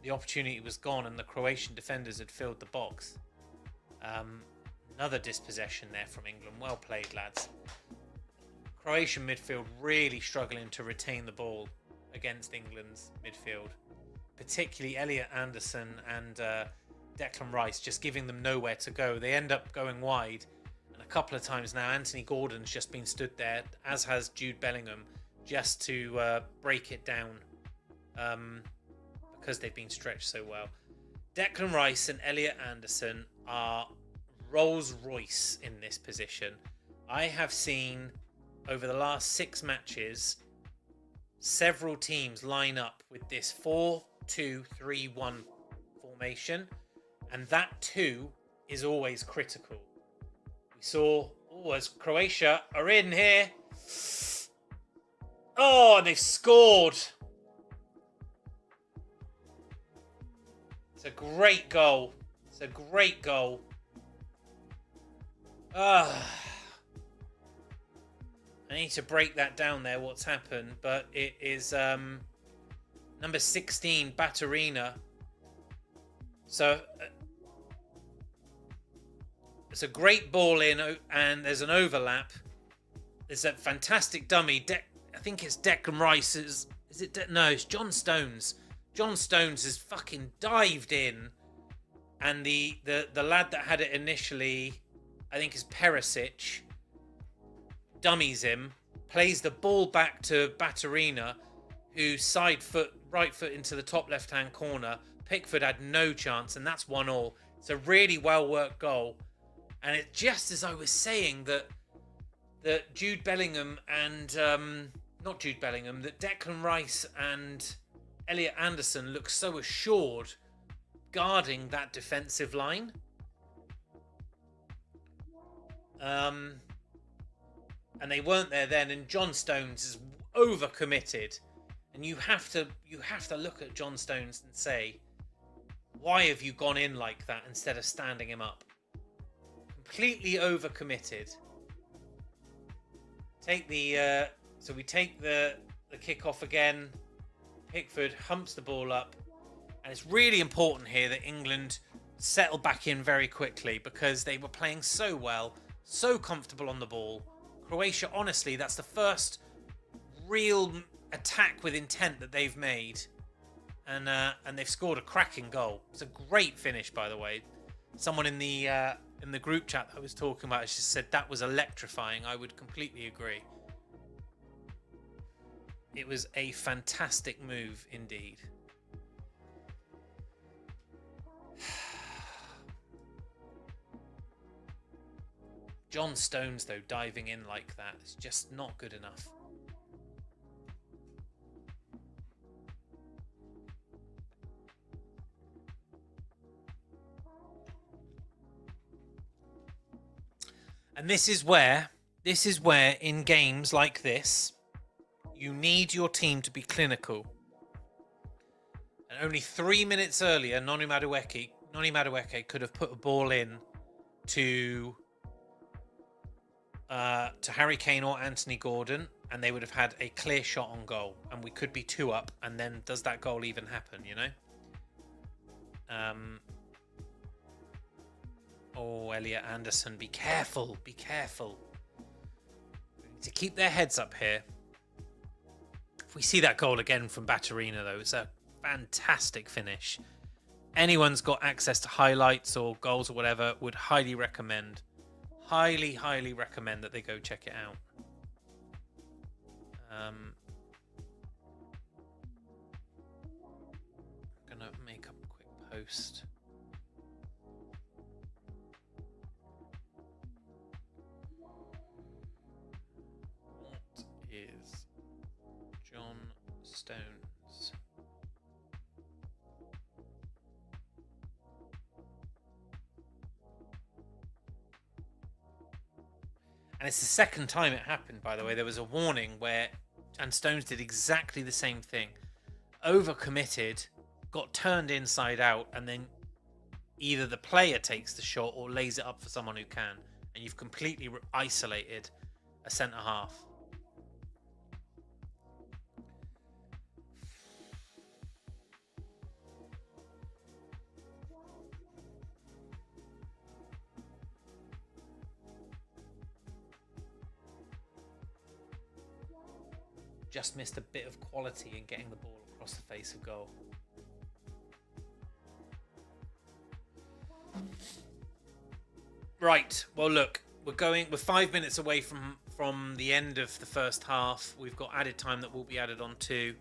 the opportunity was gone and the Croatian defenders had filled the box. Another dispossession there from England. Well played, lads. Croatian midfield really struggling to retain the ball against England's midfield, particularly Elliot Anderson and Declan Rice, just giving them nowhere to go. They end up going wide, and a couple of times now Anthony Gordon's just been stood there, as has Jude Bellingham, just to break it down because they've been stretched so well. Declan Rice and Elliot Anderson are Rolls Royce in this position. I have seen over the last 6 matches several teams line up with this 4-2-3-1 formation, and that too is always critical. We saw, as Croatia are in here. Oh, and they've scored. It's a great goal. It's a great goal. I need to break that down there, what's happened, but it is number 16, Baturina. So it's a great ball in, and there's an overlap. There's a fantastic dummy. I think it's Declan Rice. Is it? No, it's John Stones. John Stones has fucking dived in, and the lad that had it initially, I think is Perisic, dummies him, plays the ball back to Baturina, who right foot into the top left-hand corner. Pickford had no chance, and that's 1-1. It's a really well-worked goal. And it's just as I was saying that Jude Bellingham and... not Jude Bellingham, that Declan Rice and Elliot Anderson look so assured guarding that defensive line. And they weren't there then, and John Stones is overcommitted, and you have to look at John Stones and say, why have you gone in like that instead of standing him up? Completely overcommitted. So we take the kick-off again. Pickford humps the ball up, and it's really important here that England settle back in very quickly, because they were playing so well, so comfortable on the ball. Croatia, honestly, that's the first real attack with intent that they've made, and they've scored a cracking goal. It's a great finish, by the way. Someone in the group chat that I was talking about just said that was electrifying. I would completely agree. It was a fantastic move indeed. John Stones, though, diving in like that is just not good enough. And this is where in games like this, you need your team to be clinical. And only 3 minutes earlier, Noni Madueke could have put a ball in to Harry Kane or Anthony Gordon, and they would have had a clear shot on goal, and we could be 2 up, and then does that goal even happen, you know? Oh, Elliot Anderson, be careful, be careful. We need to keep their heads up here. If we see that goal again from Baturina, though, it's a fantastic finish. Anyone's got access to highlights or goals or whatever, would highly recommend that they go check it out. I'm gonna make a quick post. What is John Stones? And it's the second time it happened, by the way. There was a warning and Stones did exactly the same thing. Overcommitted, got turned inside out, and then either the player takes the shot or lays it up for someone who can. And you've completely isolated a centre-half. just missed a bit of quality in getting the ball across the face of goal. Right, well look, we're 5 minutes away from the end of the first half. We've got added time that will be added on too.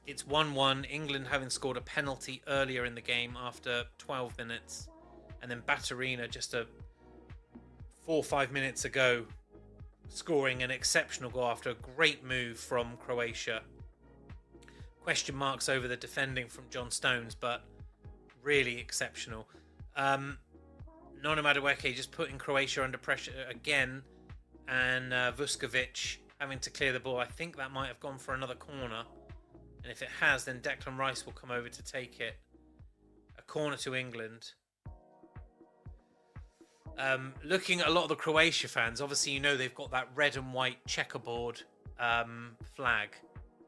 It's 1-1, England having scored a penalty earlier in the game after 12 minutes. And then Baturina just 4 or 5 minutes ago scoring an exceptional goal after a great move from Croatia. Question marks over the defending from John Stones, but really exceptional. Nona Madueke just putting Croatia under pressure again, and Vuskovic having to clear the ball. I think that might have gone for another corner, and if it has, then Declan Rice will come over to take it. A corner to England. Looking at a lot of the Croatia fans, obviously you know they've got that red and white checkerboard flag,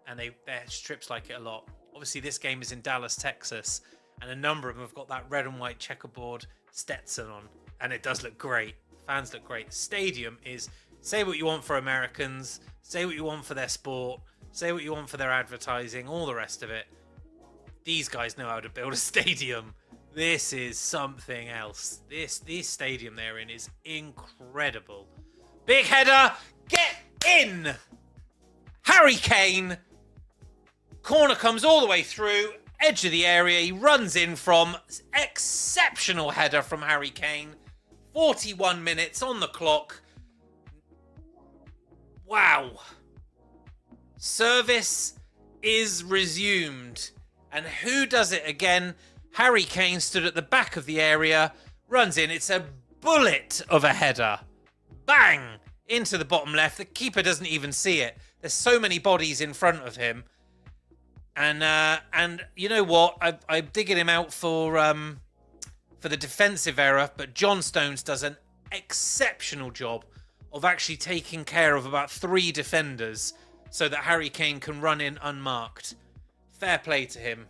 and their strips like it a lot. Obviously this game is in Dallas, Texas, and a number of them have got that red and white checkerboard Stetson on, and it does look great. Fans look great. Stadium is, say what you want for Americans, say what you want for their sport, say what you want for their advertising, all the rest of it. These guys know how to build a stadium. This is something else. This stadium they're in is incredible. Big header, get in! Harry Kane. Corner comes all the way through, edge of the area, he runs in from. Exceptional header from Harry Kane. 41 minutes on the clock. Wow. Service is resumed. And who does it again? Harry Kane stood at the back of the area, runs in. It's a bullet of a header. Bang! Into the bottom left. The keeper doesn't even see it. There's so many bodies in front of him. And you know what? I'm digging him out for the defensive error, but John Stones does an exceptional job of actually taking care of about 3 defenders so that Harry Kane can run in unmarked. Fair play to him.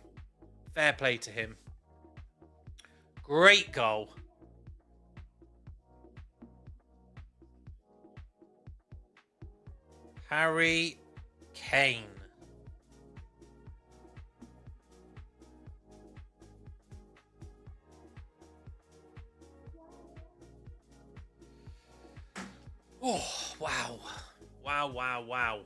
Fair play to him. Great goal. Harry Kane. Oh, wow. Wow, wow, wow.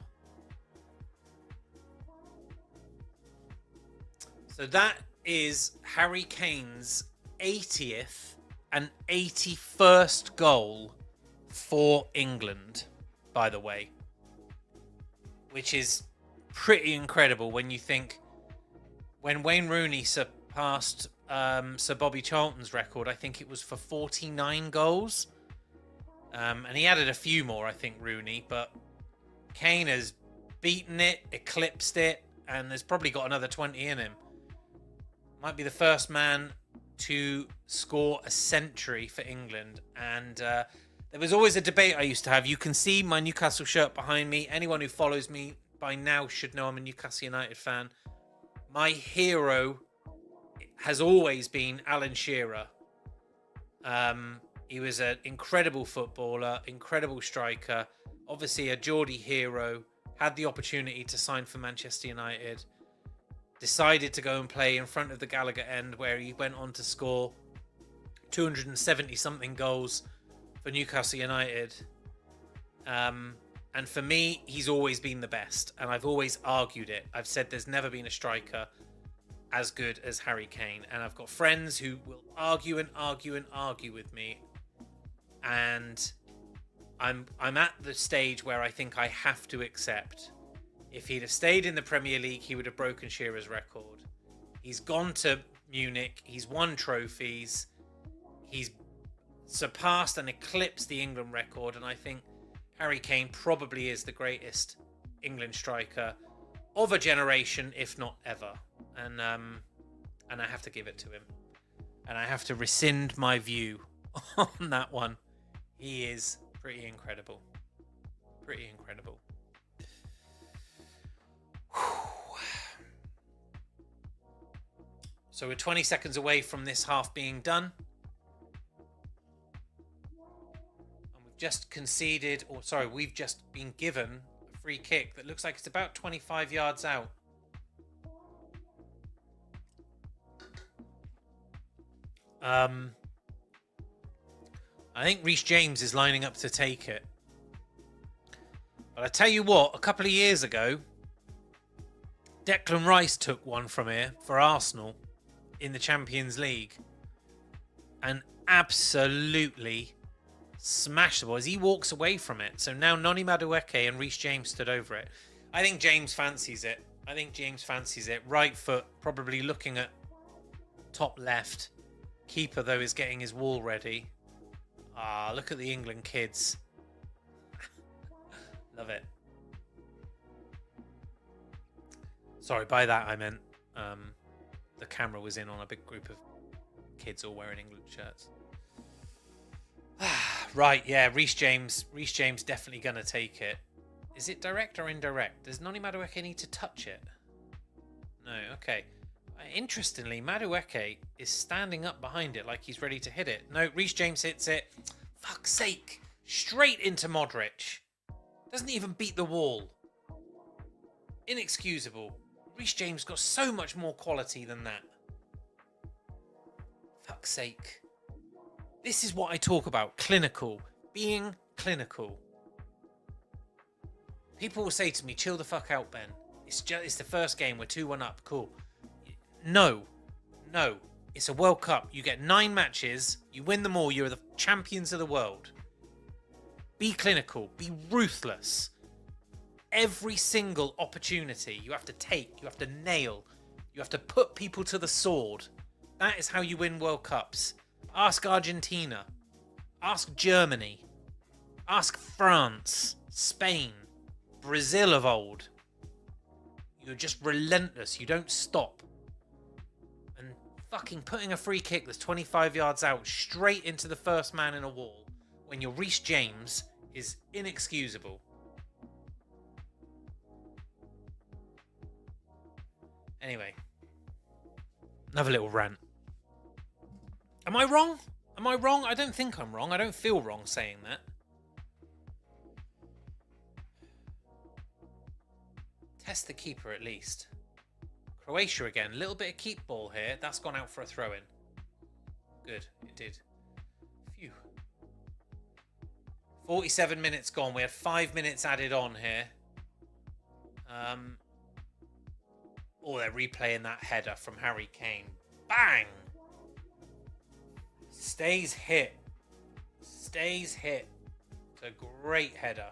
So that is Harry Kane's 80th and 81st goal for England, by the way. Which is pretty incredible when you think when Wayne Rooney surpassed Sir Bobby Charlton's record, I think it was for 49 goals. And he added a few more, I think, Rooney. But Kane has beaten it, eclipsed it, and has probably got another 20 in him. Might be the first man to score a century for England. And there was always a debate I used to have. You can see my Newcastle shirt behind me. Anyone who follows me by now should know I'm a Newcastle United fan. My hero has always been Alan Shearer. He was an incredible footballer, incredible striker, obviously a Geordie hero, had the opportunity to sign for Manchester United, decided to go and play in front of the Gallagher end, where he went on to score 270-something goals for Newcastle United. And for me, he's always been the best, and I've always argued it. I've said there's never been a striker as good as Harry Kane, and I've got friends who will argue and argue and argue with me. And I'm at the stage where I think I have to accept, if he'd have stayed in the Premier League, he would have broken Shearer's record. He's gone to Munich, he's won trophies, he's surpassed and eclipsed the England record, and I think Harry Kane probably is the greatest England striker of a generation, if not ever. And I have to give it to him. And I have to rescind my view on that one. He is pretty incredible. Pretty incredible. So we're 20 seconds away from this half being done. And we've just conceded, or sorry, we've just been given a free kick that looks like it's about 25 yards out. I think Reece James is lining up to take it. But I tell you what, a couple of years ago, Declan Rice took one from here for Arsenal in the Champions League and absolutely smashed the ball as he walks away from it. So now Noni Madueke and Reece James stood over it. I think James fancies it. Right foot, probably looking at top left. Keeper, though, is getting his wall ready. Ah, look at the England kids. Love it. Sorry, by that I meant the camera was in on a big group of kids all wearing England shirts. Right, yeah, Reece James definitely going to take it. Is it direct or indirect? Does Noni Madueke need to touch it? No, okay. Interestingly, Madueke is standing up behind it like he's ready to hit it. No, Reece James hits it. Fuck's sake. Straight into Modric. Doesn't even beat the wall. Inexcusable. Reece James got so much more quality than that. Fuck's sake. This is what I talk about. Clinical. Being clinical. People will say to me, chill the fuck out, Ben. It's the first game. We're 2-1 up. Cool. No. It's a World Cup. You get 9 matches. You win them all. You're the champions of the world. Be clinical. Be ruthless. Every single opportunity you have to take. You have to nail. You have to put people to the sword. That is how you win World Cups. Ask Argentina. Ask Germany. Ask France. Spain. Brazil of old. You're just relentless. You don't stop. And fucking putting a free kick that's 25 yards out straight into the first man in a wall when you're Reece James is inexcusable. Anyway. Another little rant. Am I wrong? I don't think I'm wrong. I don't feel wrong saying that. Test the keeper at least. Croatia again. A little bit of keep ball here. That's gone out for a throw-in. Good. It did. Phew. 47 minutes gone. We had 5 minutes added on here. Oh, they're replaying that header from Harry Kane. Bang! Stays hit. It's a great header.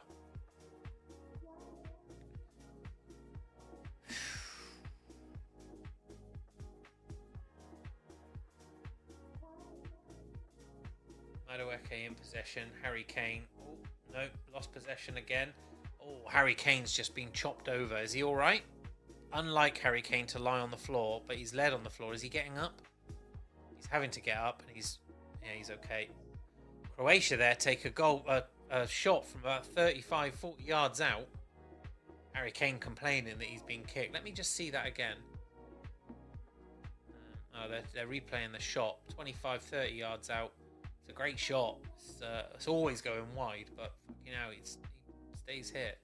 Madueke in possession. Harry Kane. Oh, no. Lost possession again. Oh, Harry Kane's just been chopped over. Is he alright? Unlike Harry Kane to lie on the floor, but he's led on the floor. Is he getting up? He's having to get up, and he's okay. Croatia there take a shot from about 35, 40 yards out. Harry Kane complaining that he's been kicked. Let me just see that again. Oh, they're replaying the shot. 25, 30 yards out. It's a great shot. It's always going wide, but you know he stays hit.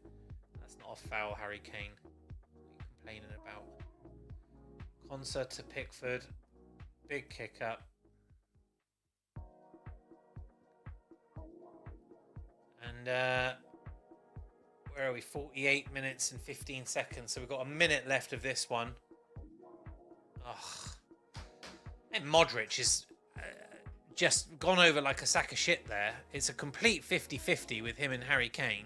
That's not a foul, Harry Kane. What are you complaining about? Concert to Pickford. Big kick up. And where are we? 48 minutes and 15 seconds. So we've got a minute left of this one. Ugh. And Modric is just gone over like a sack of shit there. It's a complete 50-50 with him and Harry Kane.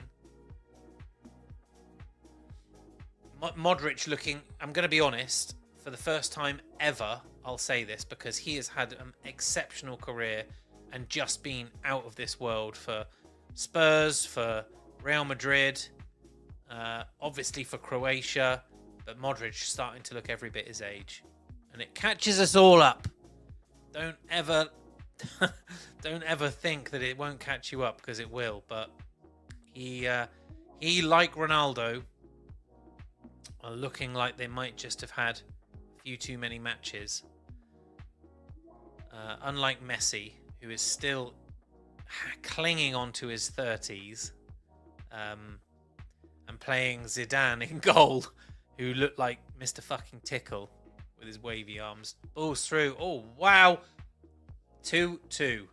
Modric looking, I'm going to be honest, for the first time ever, I'll say this, because he has had an exceptional career and just been out of this world for Spurs, for Real Madrid, obviously for Croatia, but Modric starting to look every bit his age. And it catches us all up. Don't ever think that it won't catch you up, because it will. But he like Ronaldo, are looking like they might just have had a few too many matches. Unlike Messi, who is still clinging on to his 30s and playing Zidane in goal, who looked like Mr. fucking Tickle with his wavy arms. Balls through. Oh, wow. 2-2.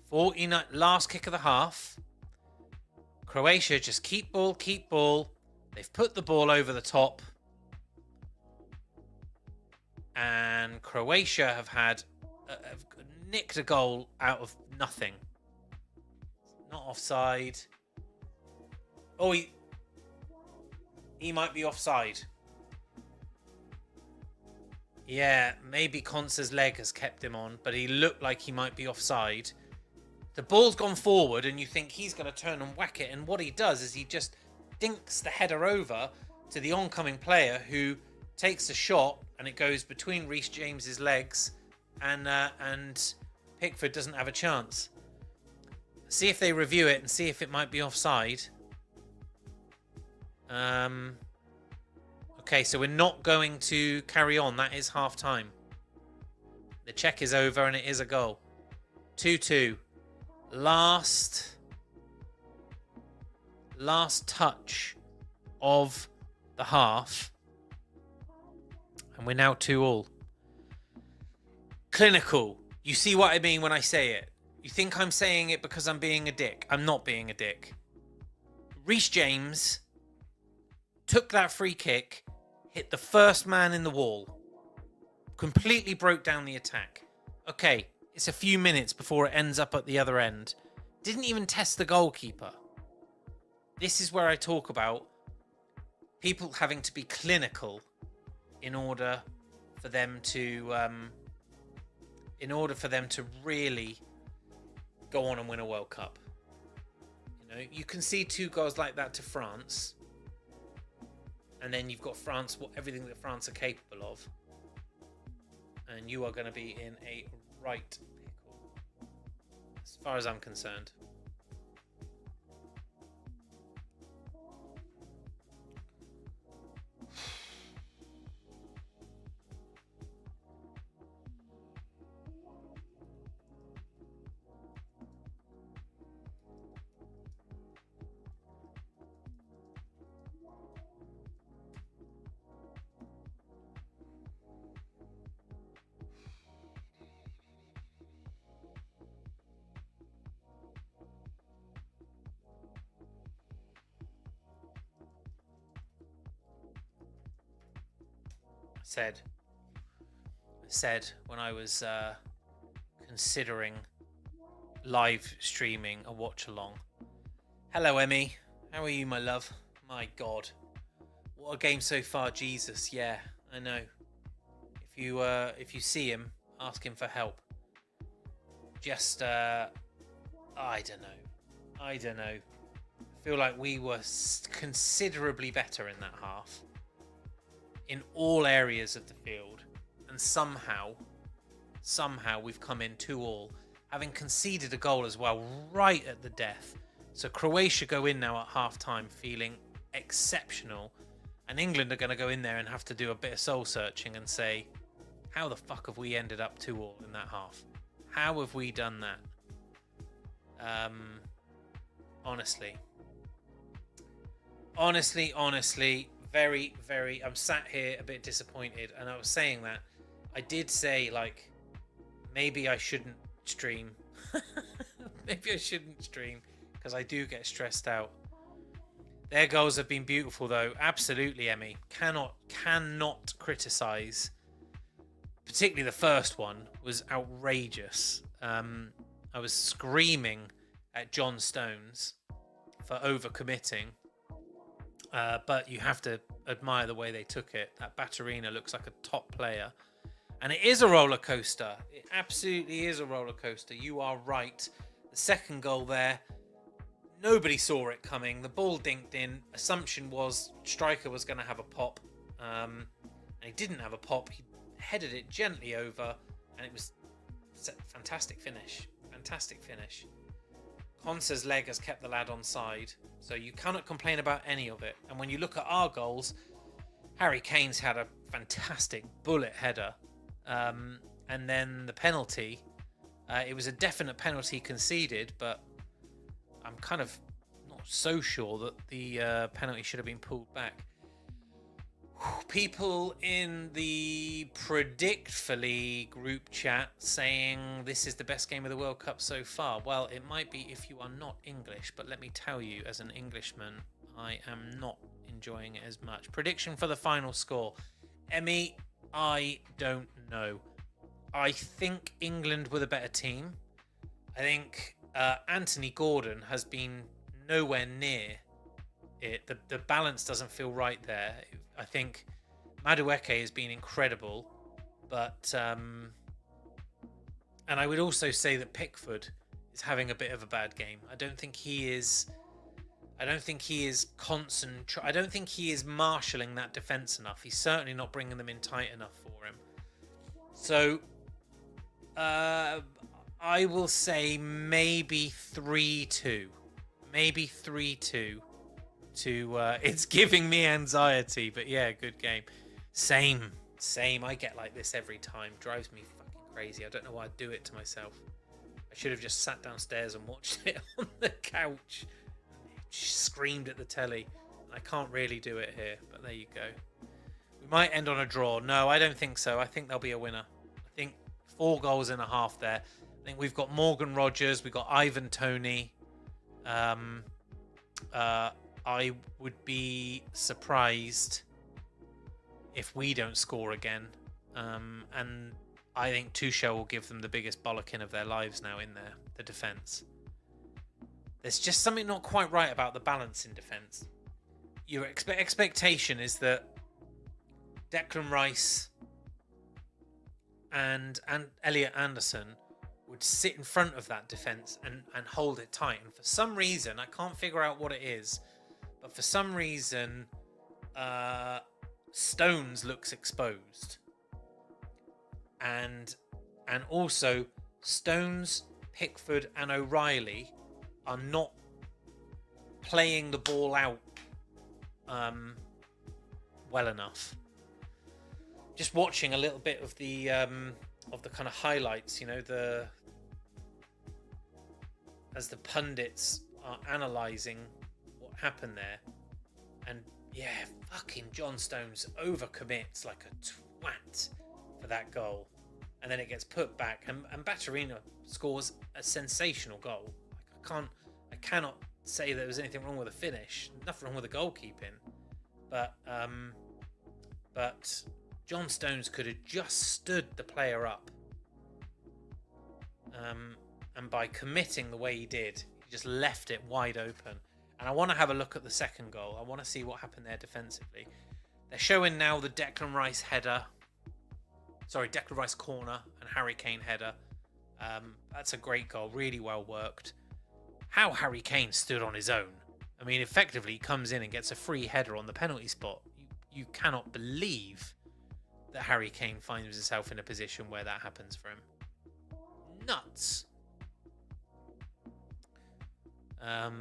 49. Last kick of the half. Croatia just keep ball, keep ball. They've put the ball over the top. And Croatia have nicked a goal out of nothing. Not offside. Oh, he might be offside. Yeah, maybe Konsa's leg has kept him on, but he looked like he might be offside. The ball's gone forward, and you think he's going to turn and whack it, and what he does is he just dinks the header over to the oncoming player, who takes a shot, and it goes between Reece James's legs, and Pickford doesn't have a chance. See if they review it and see if it might be offside. Okay, so we're not going to carry on. That is half time. The check is over and it is a goal. 2-2. Last touch of the half. And we're now 2-2. Clinical. You see what I mean when I say it. You think I'm saying it because I'm being a dick. I'm not being a dick. Reece James took that free kick, hit the first man in the wall, completely broke down the attack. Okay, it's a few minutes before it ends up at the other end. Didn't even test the goalkeeper. This is where I talk about people having to be clinical in order for them to really go on and win a World Cup. You know, you can see 2 goals like that to France, and then you've got France, everything that France are capable of, and you are going to be in a right pickle, as far as I'm concerned. said when I was considering live streaming a watch along. Hello, Emmy. How are you, my love? My God, what a game so far. Jesus, yeah, I know. If you see him, ask him for help. Just I don't know. I feel like we were considerably better in that half, in all areas of the field, and somehow we've come in 2-2, having conceded a goal as well right at the death. So Croatia go in now at half-time feeling exceptional, and England are going to go in there and have to do a bit of soul searching and say, how the fuck have we ended up 2-2 in that half? How have we done that? Honestly, very, very, I'm sat here a bit disappointed, and I was saying that. I did say, like, maybe I shouldn't stream. Maybe I shouldn't stream, because I do get stressed out. Their goals have been beautiful, though. Absolutely, Emmy. Cannot criticise. Particularly the first one was outrageous. I was screaming at John Stones for overcommitting. But you have to admire the way they took it. That Batterina looks like a top player. And it is a roller coaster. It absolutely is a roller coaster. You are right. The second goal there, nobody saw it coming. The ball dinked in. Assumption was striker was going to have a pop. And he didn't have a pop. He headed it gently over. And it was a fantastic finish. Fantastic finish. Konsa's leg has kept the lad on side, so you cannot complain about any of it. And when you look at our goals, Harry Kane's had a fantastic bullet header, and then the penalty, it was a definite penalty conceded, but I'm kind of not so sure that the penalty should have been pulled back. People in the Predictfully group chat saying this is the best game of the World Cup so far. Well, it might be if you are not English, but let me tell you, as an Englishman, I am not enjoying it as much. Prediction for the final score. Emmy, I don't know. I think England were the better team. I think Anthony Gordon has been nowhere near it. The balance doesn't feel right there. I think Madueke has been incredible, but and I would also say that Pickford is having a bit of a bad game. I don't think he is I don't think he is marshalling that defense enough. He's certainly not bringing them in tight enough for him. So I will say maybe 3-2. Maybe 3-2 to it's giving me anxiety, but yeah, good game. Same. I get like this every time. Drives me fucking crazy. I don't know why I do it to myself. I should have just sat downstairs and watched it on the couch. Screamed at the telly. I can't really do it here, but there you go. We might end on a draw. No, I don't think so. I think there'll be a winner. I think 4 goals and a half there. I think we've got Morgan Rogers, we've got Ivan Toney. I would be surprised if we don't score again. And I think Tuchel will give them the biggest bollocking of their lives now in there, the defence. There's just something not quite right about the balance in defence. Your expectation is that Declan Rice and Elliot Anderson would sit in front of that defence and hold it tight. And for some reason, I can't figure out what it is, but for some reason, Stones looks exposed. And also, Stones, Pickford and O'Reilly are not playing the ball out well enough. Just watching a little bit of the kind of highlights, you know, as the pundits are analysing what happened there, and yeah, fucking John Stones overcommits like a twat for that goal, and then it gets put back, and Batterina scores a sensational goal. I cannot say there was anything wrong with the finish, nothing wrong with the goalkeeping, but John Stones could have just stood the player up, and by committing the way he did, he just left it wide open. And I want to have a look at the second goal. I want to see what happened there defensively. They're showing now the Declan Rice corner and Harry Kane header. That's a great goal, really well worked. How Harry Kane stood on his own. I mean, effectively, he comes in and gets a free header on the penalty spot. You cannot believe that Harry Kane finds himself in a position where that happens for him. Nuts. There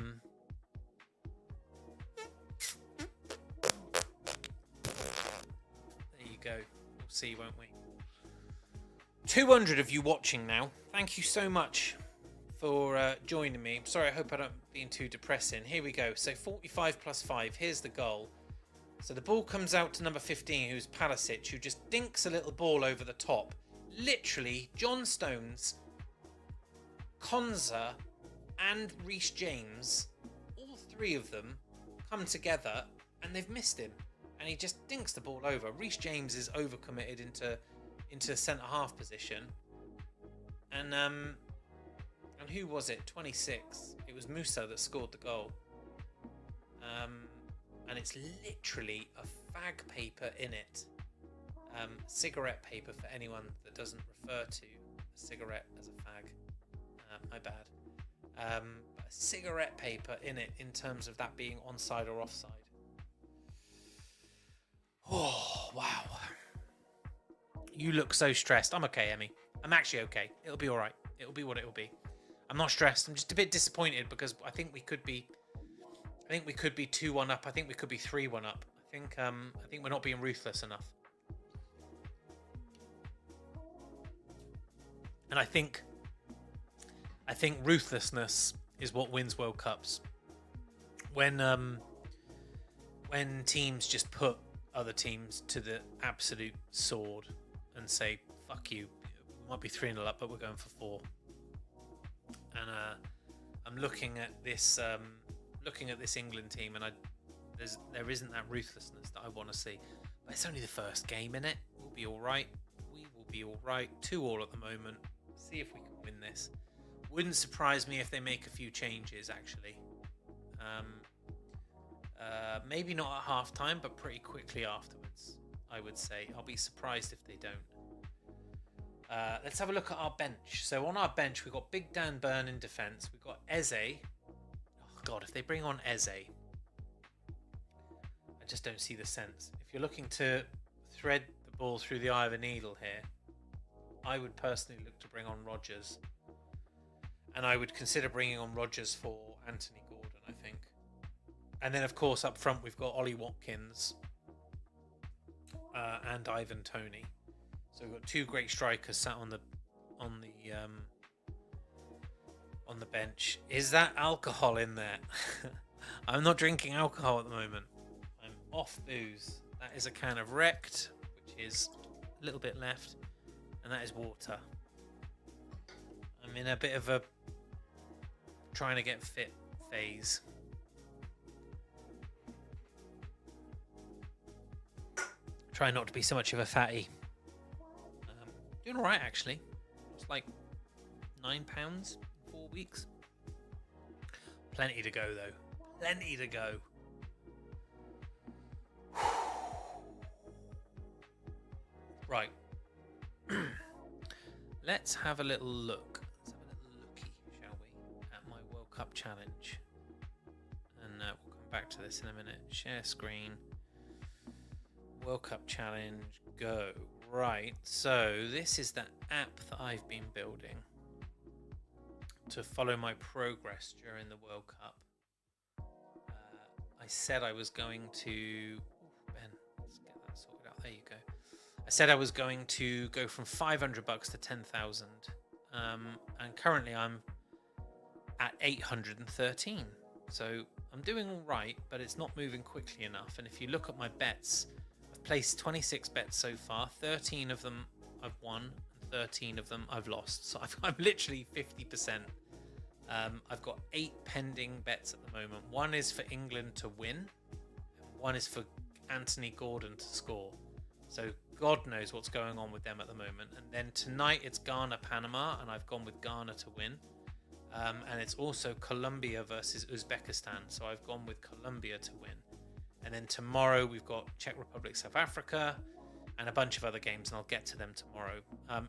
you go. We'll see, won't we? 200 of you watching now. Thank you so much for joining me. Sorry, I hope I don't being too depressing. Here we go. So 45 plus 5. Here's the goal. So the ball comes out to number 15, who's Palisic, who just dinks a little ball over the top. Literally, John Stones, Konza, and Reece James, all 3 of them come together and they've missed him. And he just dinks the ball over. Reece James is overcommitted into centre-half position. And who was it? 26. It was Musa that scored the goal. And it's literally a fag paper in it. Cigarette paper for anyone that doesn't refer to a cigarette as a fag. My bad. A cigarette paper in it in terms of that being onside or offside. Oh, wow. You look so stressed. I'm okay, Emmy. I'm actually okay. It'll be all right. It'll be what it'll be. I'm not stressed. I'm just a bit disappointed because I think we could be 2-1 up. I think we could be 3-1 up. I think we're not being ruthless enough. And I think ruthlessness is what wins World Cups. when teams just put other teams to the absolute sword and say, fuck you, we might be 3-0 up, but we're going for 4. And I'm looking at this England team, and there isn't that ruthlessness that I want to see. But it's only the first game, innit? We'll be all right. We will be all right. 2-2 at the moment. See if we can win this. Wouldn't surprise me if they make a few changes, actually. Maybe not at half time, but pretty quickly afterwards, I would say. I'll be surprised if they don't. Let's have a look at our bench. So on our bench, we've got Big Dan Burn in defence. We've got Eze. Oh, God, if they bring on Eze, I just don't see the sense. If you're looking to thread the ball through the eye of a needle here, I would personally look to bring on Rodgers. And I would consider bringing on Rodgers for Anthony Gordon, I think. And then, of course, up front, we've got Ollie Watkins and Ivan Toney. So we've got 2 great strikers sat on the bench. Is that alcohol in there? I'm not drinking alcohol at the moment. I'm off booze. That is a can of Wrecked, which is a little bit left, and that is water. I'm in a bit of a trying to get fit phase. Try not to be so much of a fatty. Doing alright, actually. It's like £9 in 4 weeks. Plenty to go, though. Plenty to go. Right. Let's have a little look. Let's have a little looky, shall we, at my World Cup challenge. And we'll come back to this in a minute. Share screen. World Cup challenge, go. Right, so this is the app that I've been building to follow my progress during the World Cup. I said I was going to... Ben, let's get that sorted out. There you go. I said I was going to go from $500 to 10,000. And currently I'm at 813. So I'm doing all right, but it's not moving quickly enough. And if you look at my bets, placed 26 bets so far. 13 of them I've won, and 13 of them I've lost. So I'm literally 50%. I've got 8 pending bets at the moment. One is for England to win, and one is for Anthony Gordon to score. So God knows what's going on with them at the moment. And then tonight it's Ghana, Panama, and I've gone with Ghana to win. And it's also Colombia versus Uzbekistan. So I've gone with Colombia to win. And then tomorrow we've got Czech Republic, South Africa, and a bunch of other games, and I'll get to them tomorrow.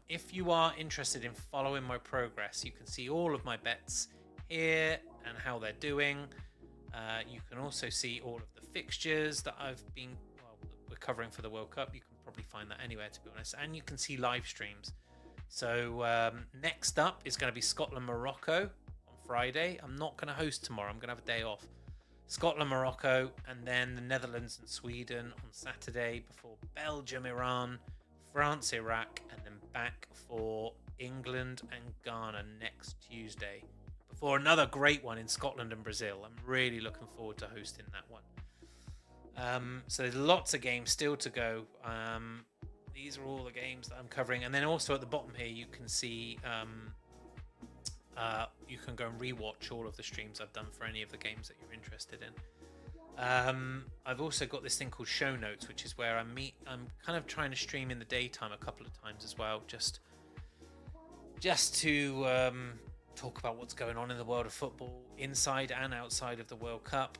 If you are interested in following my progress, you can see all of my bets here and how they're doing. You can also see all of the fixtures that we're covering for the World Cup. You can probably find that anywhere, to be honest. And you can see live streams. So next up is going to be Scotland-Morocco on Friday. I'm not going to host tomorrow. I'm going to have a day off. Scotland, Morocco, and then the Netherlands and Sweden on Saturday before Belgium, Iran, France, Iraq, and then back for England and Ghana next Tuesday before another great one in Scotland and Brazil. I'm really looking forward to hosting that one. So there's lots of games still to go. These are all the games that I'm covering. And then also at the bottom here, you can see... you can go and rewatch all of the streams I've done for any of the games that you're interested in. I've also got this thing called Show Notes, which is where I'm kind of trying to stream in the daytime a couple of times as well, just to talk about what's going on in the world of football, inside and outside of the World Cup.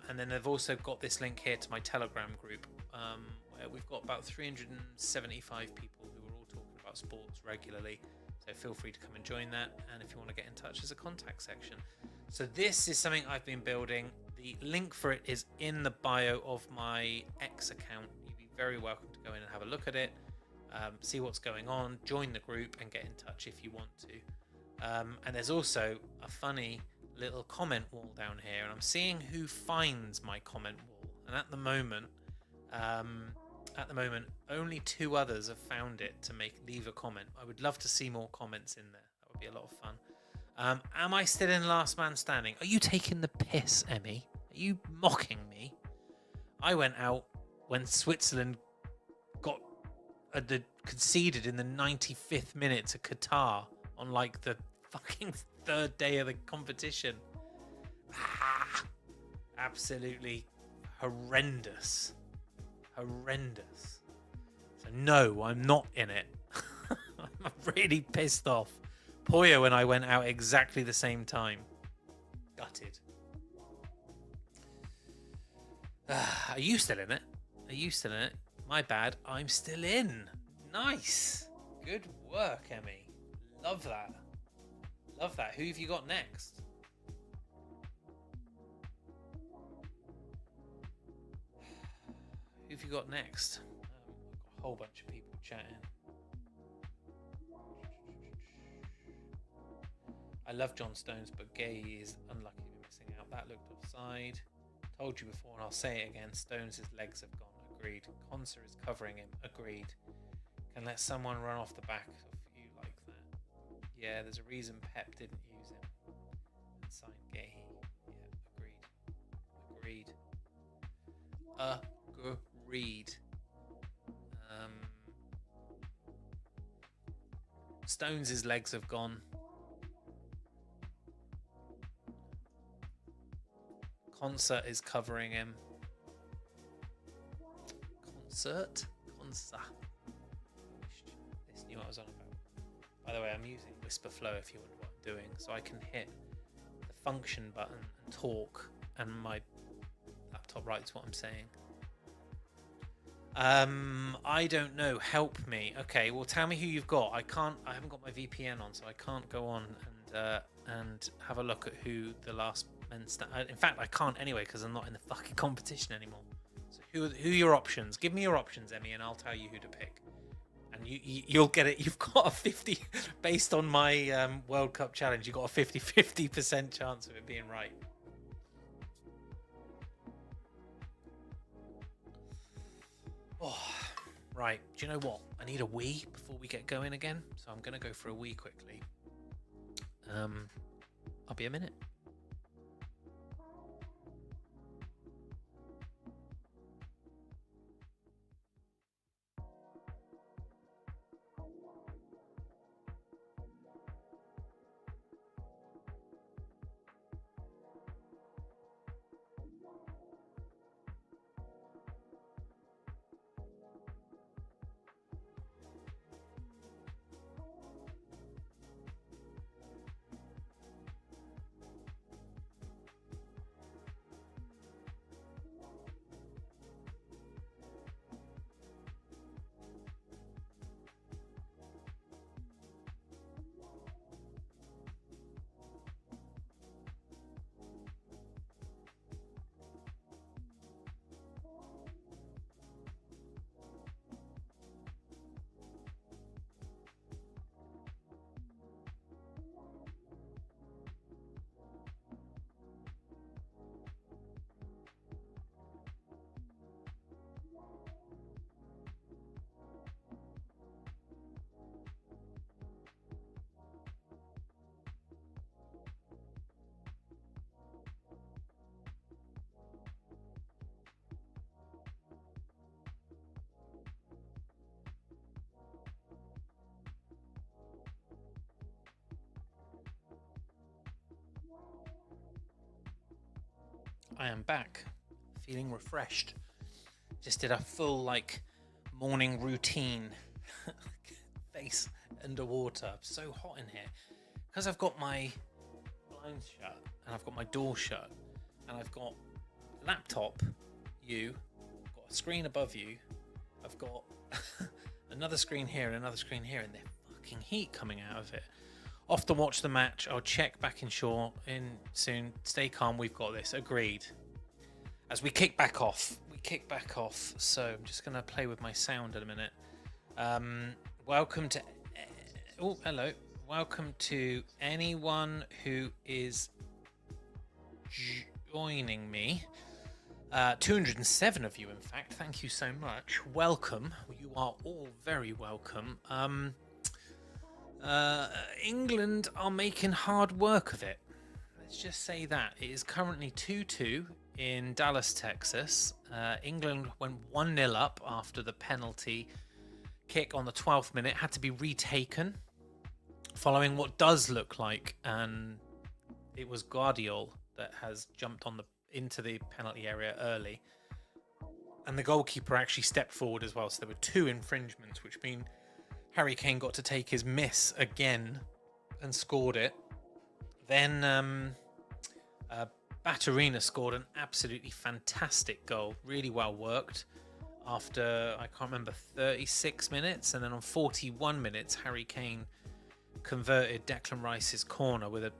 And then I've also got this link here to my Telegram group, where we've got about 375 people who are all talking about sports regularly. So feel free to come and join that. And if you want to get in touch, there's a contact section. So this is something I've been building. The link for it is in the bio of my X account. You'd be very welcome to go in and have a look at it, see what's going on, join the group and get in touch if you want to. And there's also a funny little comment wall down here, and I'm seeing who finds my comment wall. And at the moment, only 2 others have found it to leave a comment. I would love to see more comments in there. That would be a lot of fun. Am I still in last man standing? Are you taking the piss, Emmy? Are you mocking me? I went out when Switzerland got conceded in the 95th minute to Qatar on like the fucking third day of the competition. Absolutely horrendous. Horrendous. So no, I'm not in it. I'm really pissed off. Poyo and I went out exactly the same time. Gutted. Are you still in it? Are you still in it? My bad. I'm still in. Nice. Good work, Emmy. Love that. Love that. Who have you got next? Who have you got next? I've got a whole bunch of people chatting. I love John Stones, but Gay is unlucky to be missing out. That looked offside. Told you before, and I'll say it again. Stones' legs have gone. Agreed. Conser is covering him. Agreed. Can let someone run off the back of you like that. Yeah, there's a reason Pep didn't use him. And signed Gay. Yeah, agreed. Agreed. Stones' legs have gone. Concert is covering him. Concert? This knew what I was on about. By the way, I'm using Whisper Flow if you wonder what I'm doing, so I can hit the function button and talk, and my laptop writes what I'm saying. I don't know. Help me. Okay, well, tell me who you've got. I haven't got my VPN on, so I can't go on and have a look at who the last men's. In fact, I can't anyway because I'm not in the fucking competition anymore. So who are your options? Give me your options, Emmy, and I'll tell you who to pick. And you'll get it. You've got a 50 based on my World Cup challenge. You've got a 50% chance of it being right. Oh, right. Do you know what? I need a wee before we get going again. So I'm going to go for a wee quickly. I'll be a minute. I am back, feeling refreshed. Just did a full morning routine. Face underwater. So hot in here. Because I've got my blinds shut and I've got my door shut and I've got laptop, I've got a screen above you, I've got another screen here and another screen here, and there's fucking heat coming out of it. Off to watch the match. I'll check back in shore in soon. Stay calm. We've got this. Agreed. As we kick back off. So I'm just going to play with my sound in a minute. Welcome to... Oh, hello. Welcome to anyone who is joining me. 207 of you, in fact. Thank you so much. Welcome. You are all very welcome. England are making hard work of it. Let's just say that. It is currently 2-2 in Dallas, Texas. England went 1-0 up after the penalty kick on the 12th minute had to be retaken following what does look like, and it was Guardiola that has jumped into the penalty area early, and the goalkeeper actually stepped forward as well. So there were 2 infringements, which mean Harry Kane got to take his miss again and scored it. Then Baturina scored an absolutely fantastic goal, really well worked, after, I can't remember, 36 minutes. And then on 41 minutes, Harry Kane converted Declan Rice's corner with an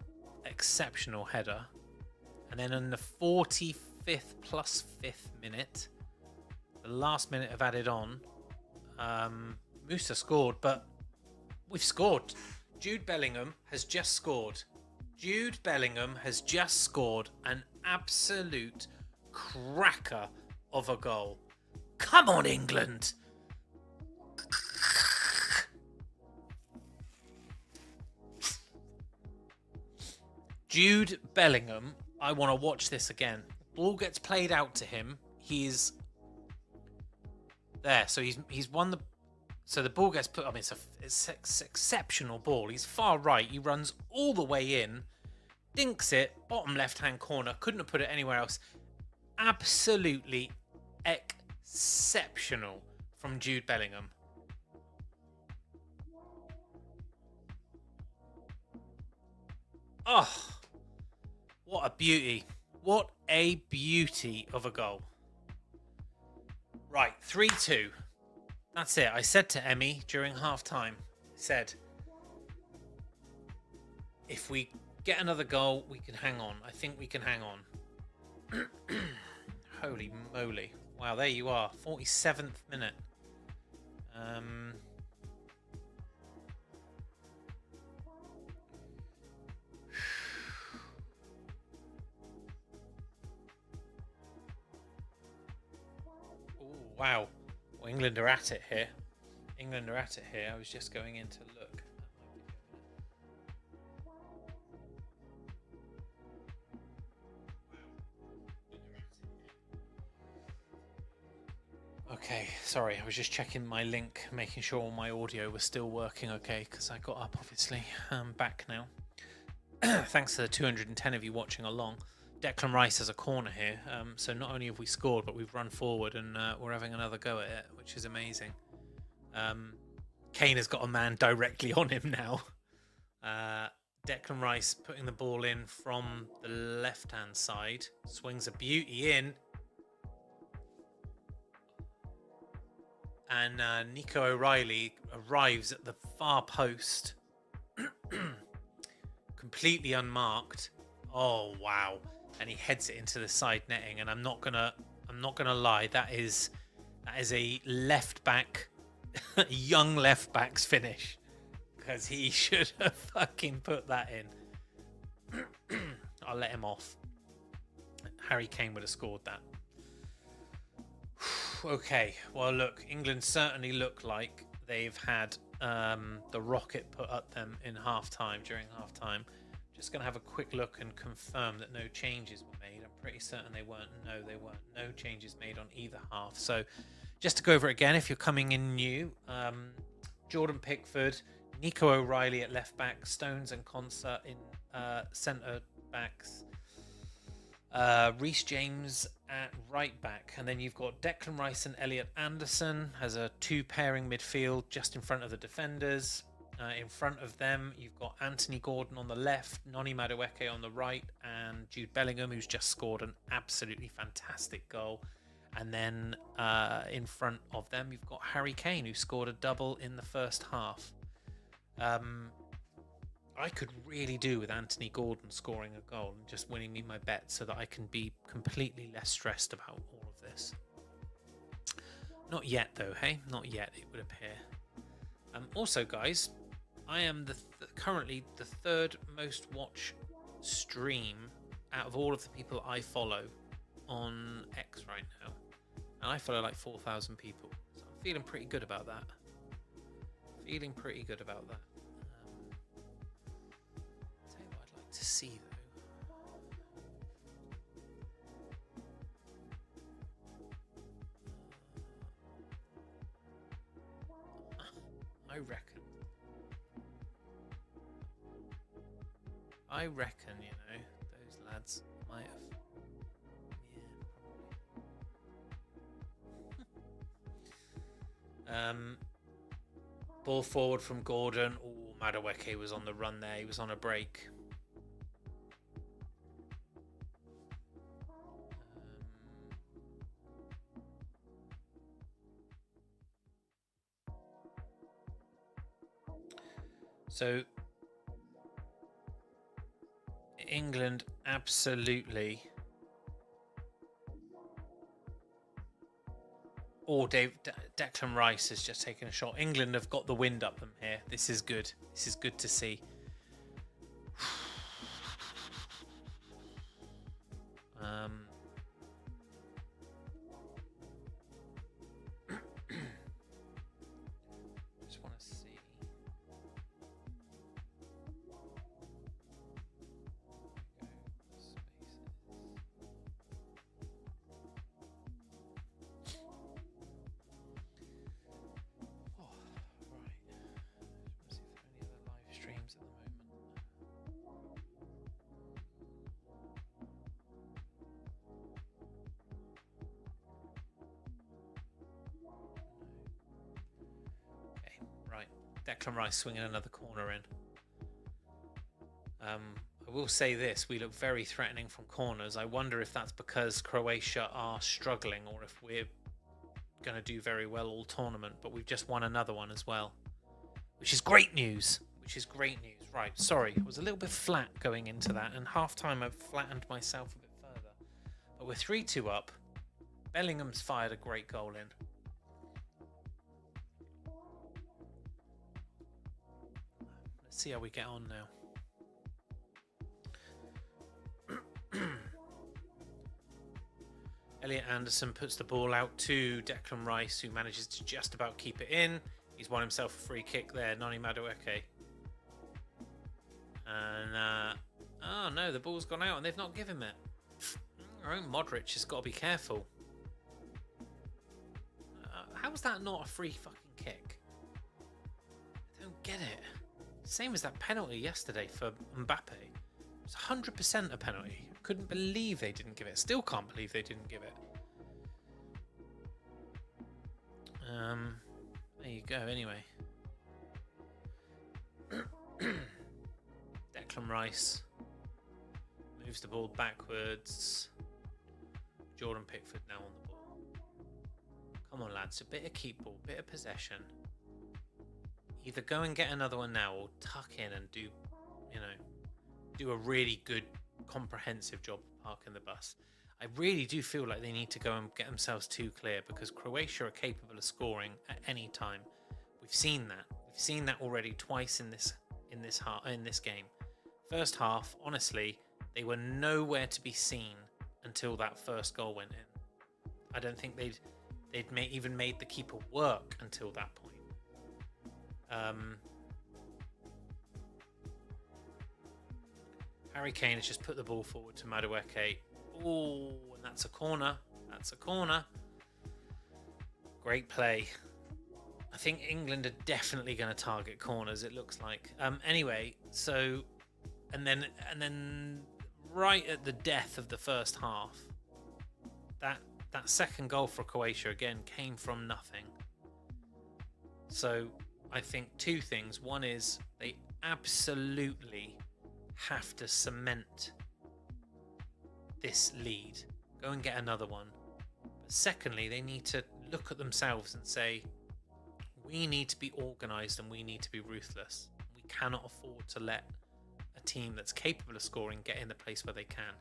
exceptional header. And then in the 45th plus 5th minute, the last minute of added on, Musa scored, but we've scored. Jude Bellingham has just scored. Jude Bellingham has just scored an absolute cracker of a goal. Come on, England! Jude Bellingham, I want to watch this again. Ball gets played out to him. He's there, so he's won the. So the ball gets put. I mean, it's an exceptional ball. He's far right. He runs all the way in, dinks it, bottom left-hand corner. Couldn't have put it anywhere else. Absolutely exceptional from Jude Bellingham. Oh, what a beauty. What a beauty of a goal. Right, 3-2. That's it. I said to Emmy during half-time, I said, if we get another goal, we can hang on. I think we can hang on. Holy moly. Wow, there you are. 47th minute. Wow. Well, England are at it here. England are at it here. I was just going in to look. Okay, sorry, I was just checking my link, making sure all my audio was still working okay, because I got up, obviously. I'm back now. Thanks to the 210 of you watching along. Declan Rice has a corner here, so not only have we scored, but we've run forward and we're having another go at it, which is amazing. Kane has got a man directly on him now. Declan Rice putting the ball in from the left-hand side, swings a beauty in. And Nico O'Reilly arrives at the far post, completely unmarked. Oh wow! And he heads it into the side netting. And I'm not gonna lie, that is a left back, young left back's finish, because he should have fucking put that in. I'll let him off. Harry Kane would have scored that. Okay, well look, England certainly look like they've had the rocket put at them in during half time. Just going to have a quick look and confirm that no changes were made. I'm pretty certain they weren't. No, they weren't. No changes made on either half. So just to go over it again, if you're coming in new, Jordan Pickford, Nico O'Reilly at left back, Stones and Konsa in centre backs, Reece James at right back, and then you've got Declan Rice and Elliot Anderson as a 2-pairing midfield just in front of the defenders. In front of them, you've got Anthony Gordon on the left, Noni Madueke on the right, and Jude Bellingham, who's just scored an absolutely fantastic goal. And then in front of them, you've got Harry Kane, who scored a double in the first half. I could really do with Anthony Gordon scoring a goal and just winning me my bet so that I can be completely less stressed about all of this. Not yet, though, hey? Not yet, it would appear. Also, guys, I am currently the 3rd most watched stream out of all of the people I follow on X right now. And I follow like 4,000 people. So I'm feeling pretty good about that. Feeling pretty good about that. Tell you what I'd like to see, though. I reckon, you know, those lads might have. Yeah, probably. Ball forward from Gordon. Oh, Madueke was on the run there. He was on a break. So England absolutely. Oh, Declan Rice has just taken a shot. England have got the wind up them here. This is good. This is good to see. Just want to see. Declan Rice swinging another corner in. I will say this, we look very threatening from corners. I wonder if that's because Croatia are struggling or if we're going to do very well all tournament, but we've just won another one as well, which is great news. Right, sorry, I was a little bit flat going into that, and half-time I've flattened myself a bit further. But we're 3-2 up. Bellingham's fired a great goal in. See how we get on now. Elliot Anderson puts the ball out to Declan Rice, who manages to just about keep it in. He's won himself a free kick there, Noni Madueke. And, oh no, the ball's gone out and they've not given it. Our own Modric has got to be careful. How is that not a free fucking kick? I don't get it. Same as that penalty yesterday for Mbappe. It was 100% a penalty. Couldn't believe they didn't give it. Still can't believe they didn't give it. There you go, anyway. Declan Rice moves the ball backwards. Jordan Pickford now on the ball. Come on, lads. A bit of keep ball, bit of possession. Either go and get another one now or tuck in and do, you know, do a really good comprehensive job of parking the bus. I really do feel like they need to go and get themselves too clear because Croatia are capable of scoring at any time. We've seen that. We've seen that already twice in this game. First half, honestly, they were nowhere to be seen until that first goal went in. I don't think they'd even made the keeper work until that point. Harry Kane has just put the ball forward to Madueke. Oh, and that's a corner. That's a corner. Great play. I think England are definitely going to target corners, it looks like. Anyway, so and then right at the death of the first half, that second goal for Croatia again came from nothing. So I think two things. One is they absolutely have to cement this lead. Go and get another one. But secondly, they need to look at themselves and say, we need to be organised and we need to be ruthless. We cannot afford to let a team that's capable of scoring get in the place where they can.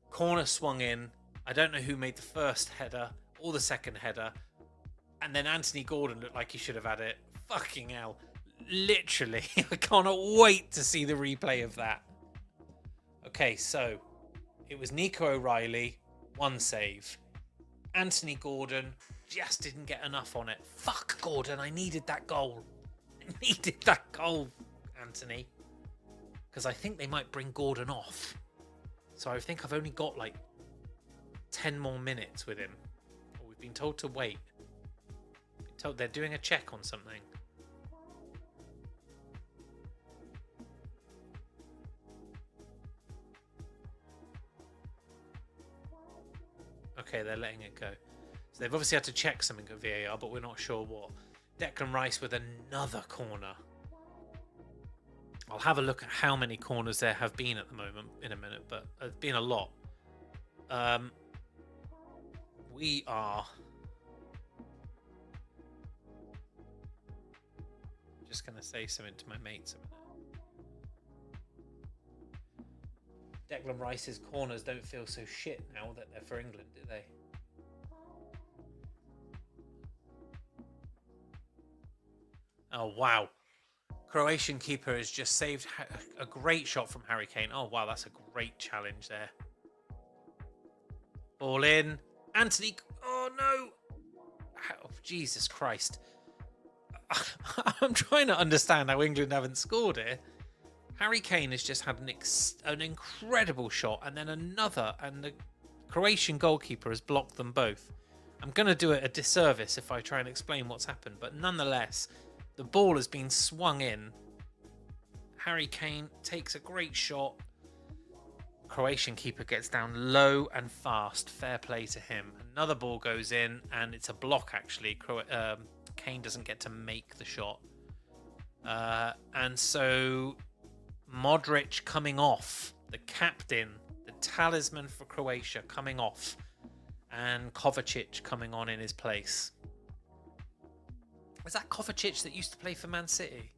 Corner swung in. I don't know who made the first header or the second header. And then Anthony Gordon looked like he should have had it. Fucking hell. Literally. I cannot wait to see the replay of that. Okay, so it was Nico O'Reilly, one save. Anthony Gordon just didn't get enough on it. Fuck Gordon, I needed that goal. I needed that goal, Anthony. Because I think they might bring Gordon off. So I think I've only got like 10 more minutes with him. Or we've been told to wait. told they're doing a check on something. Okay, they're letting it go. So they've obviously had to check something at VAR, but we're not sure what. Declan Rice with another corner. I'll have a look at how many corners there have been at the moment in a minute, but there's been a lot. We are just going to say something to my mates a minute. Declan Rice's corners don't feel so shit now that they're for England, do they? Oh, wow. Croatian keeper has just saved a great shot from Harry Kane. Oh, wow, that's a great challenge there. Ball in. Anthony. Oh, no. Oh, Jesus Christ. I'm trying to understand how England haven't scored here. Harry Kane has just had an incredible shot and then another, and the Croatian goalkeeper has blocked them both. I'm going to do it a disservice if I try and explain what's happened, but nonetheless, the ball has been swung in. Harry Kane takes a great shot. Croatian keeper gets down low and fast. Fair play to him. Another ball goes in, and it's a block, actually. Kane doesn't get to make the shot. And so Modric coming off. The captain, the talisman for Croatia coming off. And Kovacic coming on in his place. Was that Kovacic that used to play for Man City?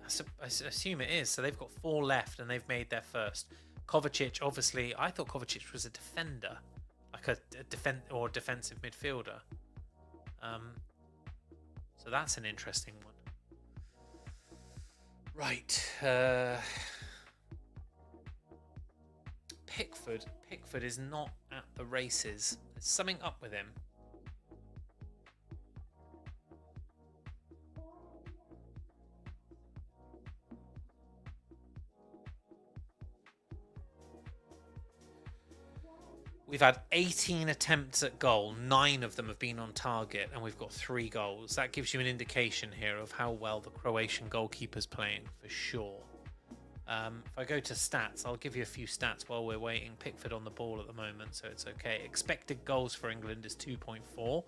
I assume it is. So they've got 4 left and they've made their first. Kovacic, obviously, I thought Kovacic was a defender, like a defensive midfielder. So that's an interesting one. Right. Pickford is not at the races. There's something up with him. We've had 18 attempts at goal. 9 of them have been on target, and we've got 3 goals. That gives you an indication here of how well the Croatian goalkeeper's playing, for sure. If I go to stats, I'll give you a few stats while we're waiting. Pickford on the ball at the moment, so it's okay. Expected goals for England is 2.4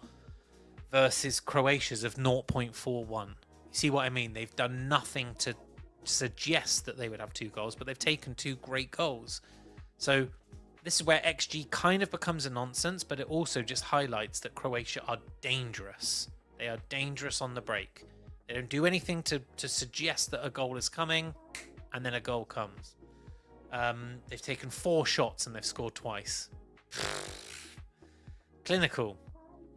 versus Croatia's of 0.41. You see what I mean? They've done nothing to suggest that they would have 2 goals, but they've taken 2 great goals. So this is where XG kind of becomes a nonsense, but it also just highlights that Croatia are dangerous. They are dangerous on the break. They don't do anything to suggest that a goal is coming, and then a goal comes. They've taken 4 shots and they've scored twice. Clinical.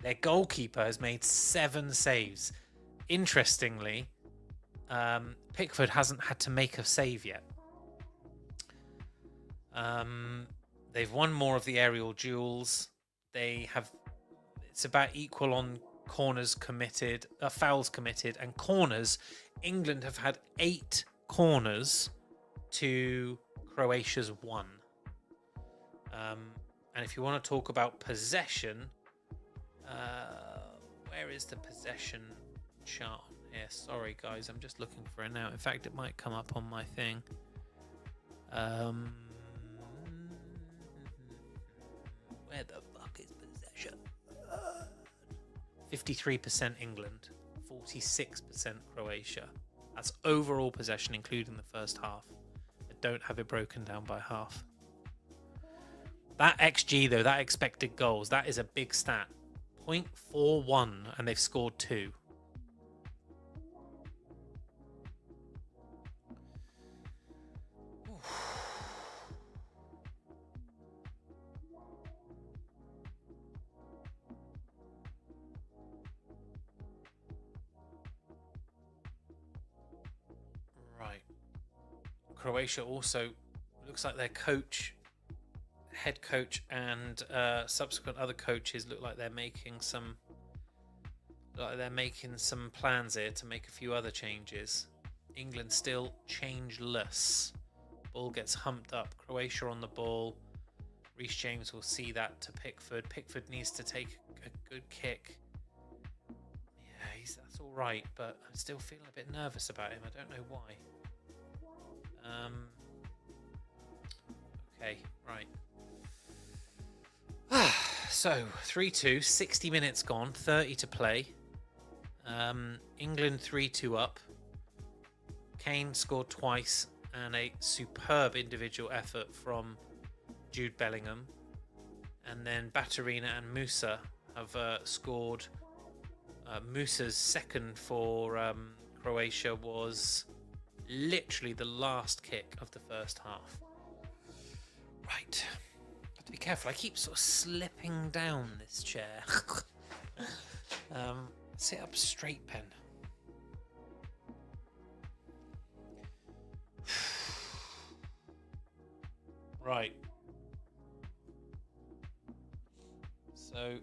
Their goalkeeper has made 7 saves. Interestingly, Pickford hasn't had to make a save yet. They've won more of the aerial duels. It's about equal on corners committed, fouls committed, and corners. England have had 8 corners to Croatia's 1. And if you want to talk about possession, where is the possession chart here? Sorry, guys, I'm just looking for it now. In fact, it might come up on my thing. 53% England, 46% Croatia. That's overall possession, including the first half. I don't have it broken down by half. That XG, though, that expected goals, that is a big stat. 0.41, and they've scored 2. Croatia also looks like their head coach and subsequent other coaches look like they're making some plans here to make a few other changes. England still changeless. Ball gets humped up. Croatia on the ball. Reece James will see that to Pickford. Pickford needs to take a good kick. Yeah, that's all right, but I'm still feeling a bit nervous about him. I don't know why. Okay, right. So 3-2, 60 minutes gone, 30 to play. England 3-2 up. Kane scored twice, and a superb individual effort from Jude Bellingham. And then Baturina and Musa have scored. Musa's second for Croatia was literally the last kick of the first half. Right. Have to be careful. I keep sort of slipping down this chair. Sit up straight, Pen. Right. So,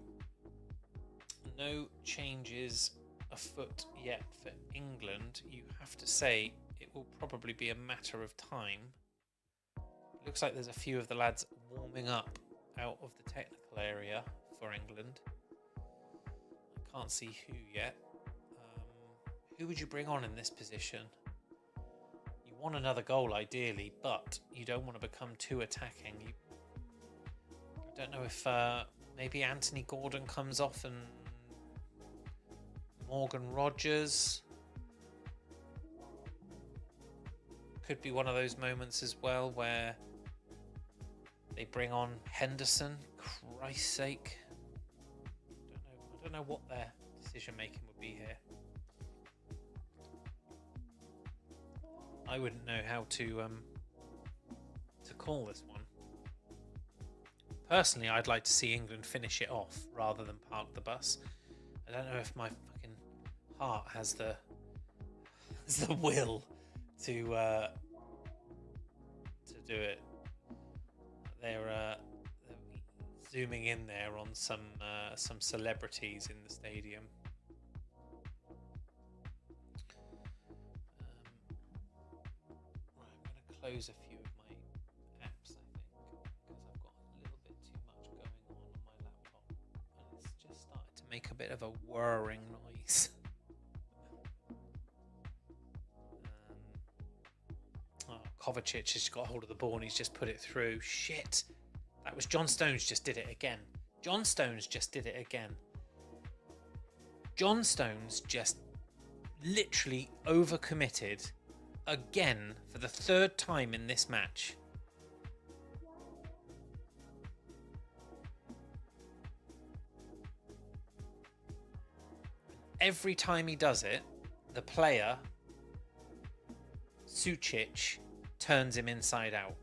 no changes afoot yet for England. You have to say it will probably be a matter of time. Looks like there's a few of the lads warming up out of the technical area for England. I can't see who yet. Who would you bring on in this position? You want another goal ideally, but you don't want to become too attacking. I don't know if maybe Anthony Gordon comes off and Morgan Rogers. Could be one of those moments as well where they bring on Henderson. Christ's sake. I don't know what their decision making would be here. I wouldn't know how to call this one. Personally, I'd like to see England finish it off rather than park the bus. I don't know if my fucking heart has the will to do it. They're zooming in there on some celebrities in the stadium. Right, I'm going to close a few of my apps, I think, because I've got a little bit too much going on my laptop, and it's just started to make a bit of a whirring noise. Kovacic has got hold of the ball and he's just put it through. Shit. That was John Stones just did it again. John Stones just did it again. John Stones just literally overcommitted again for the third time in this match. Every time he does it, the player, Sucic, turns him inside out.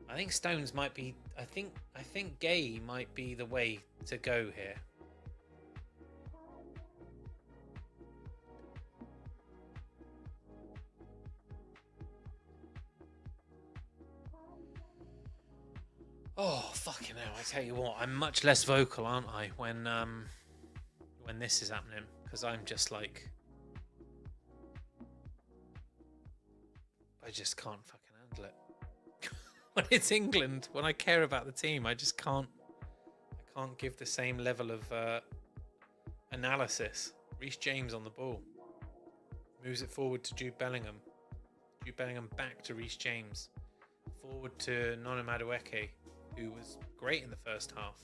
I think Stones might be. I think Gay might be the way to go here. Oh, fucking hell, I tell you what, I'm much less vocal, aren't I, when this is happening, because I'm just like, I just can't fucking handle it. When it's England, when I care about the team, I just can't give the same level of analysis. Reece James on the ball. Moves it forward to Jude Bellingham. Jude Bellingham back to Reece James. Forward to Nonu Madueke, who was great in the first half.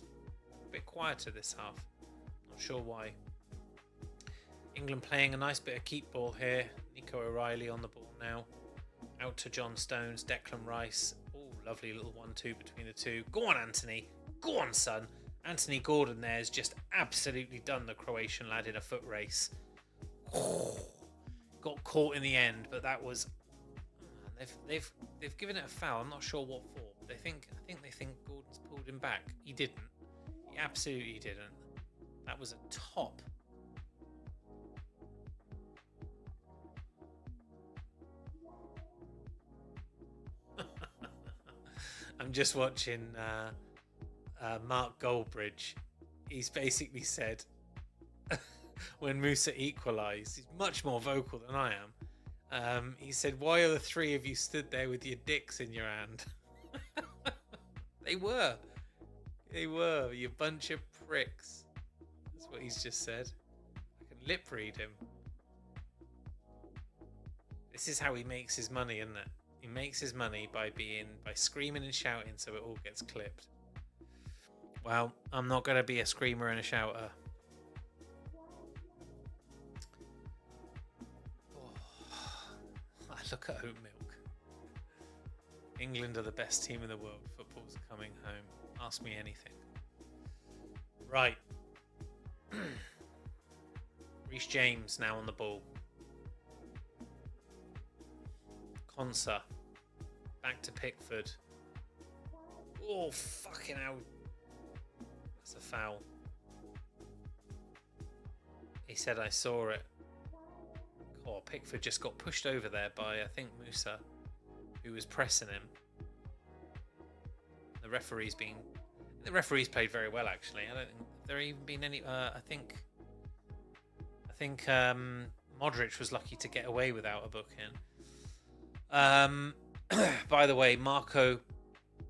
A bit quieter this half. Not sure why. England playing a nice bit of keep ball here. Nico O'Reilly on the ball now. Out to John Stones, Declan Rice. Oh, lovely little 1-2 between the two. Go on, Anthony. Go on, son. Anthony Gordon there has just absolutely done the Croatian lad in a foot race. Oh, got caught in the end, but that was... They've given it a foul. I'm not sure what for. I think they think Gordon's pulled him back. He didn't. He absolutely didn't. That was a top. I'm just watching Mark Goldbridge. He's basically said when Musa equalised. He's much more vocal than I am. He said, "Why are the three of you stood there with your dicks in your hand?" They were. They were. You bunch of pricks. That's what he's just said. I can lip read him. This is how he makes his money, isn't it? He makes his money by screaming and shouting so it all gets clipped. Well, I'm not going to be a screamer and a shouter. I look at oat milk. England are the best team in the world. Football's coming home. Ask me anything. Right. Reece James now on the ball. Konsa. Back to Pickford. Oh, fucking hell. That's a foul. He said I saw it. Oh, Pickford just got pushed over there by, I think, Musa, who was pressing him. The referee's played very well, actually. I don't think there even been any. I think Modric was lucky to get away without a booking. By the way, Marko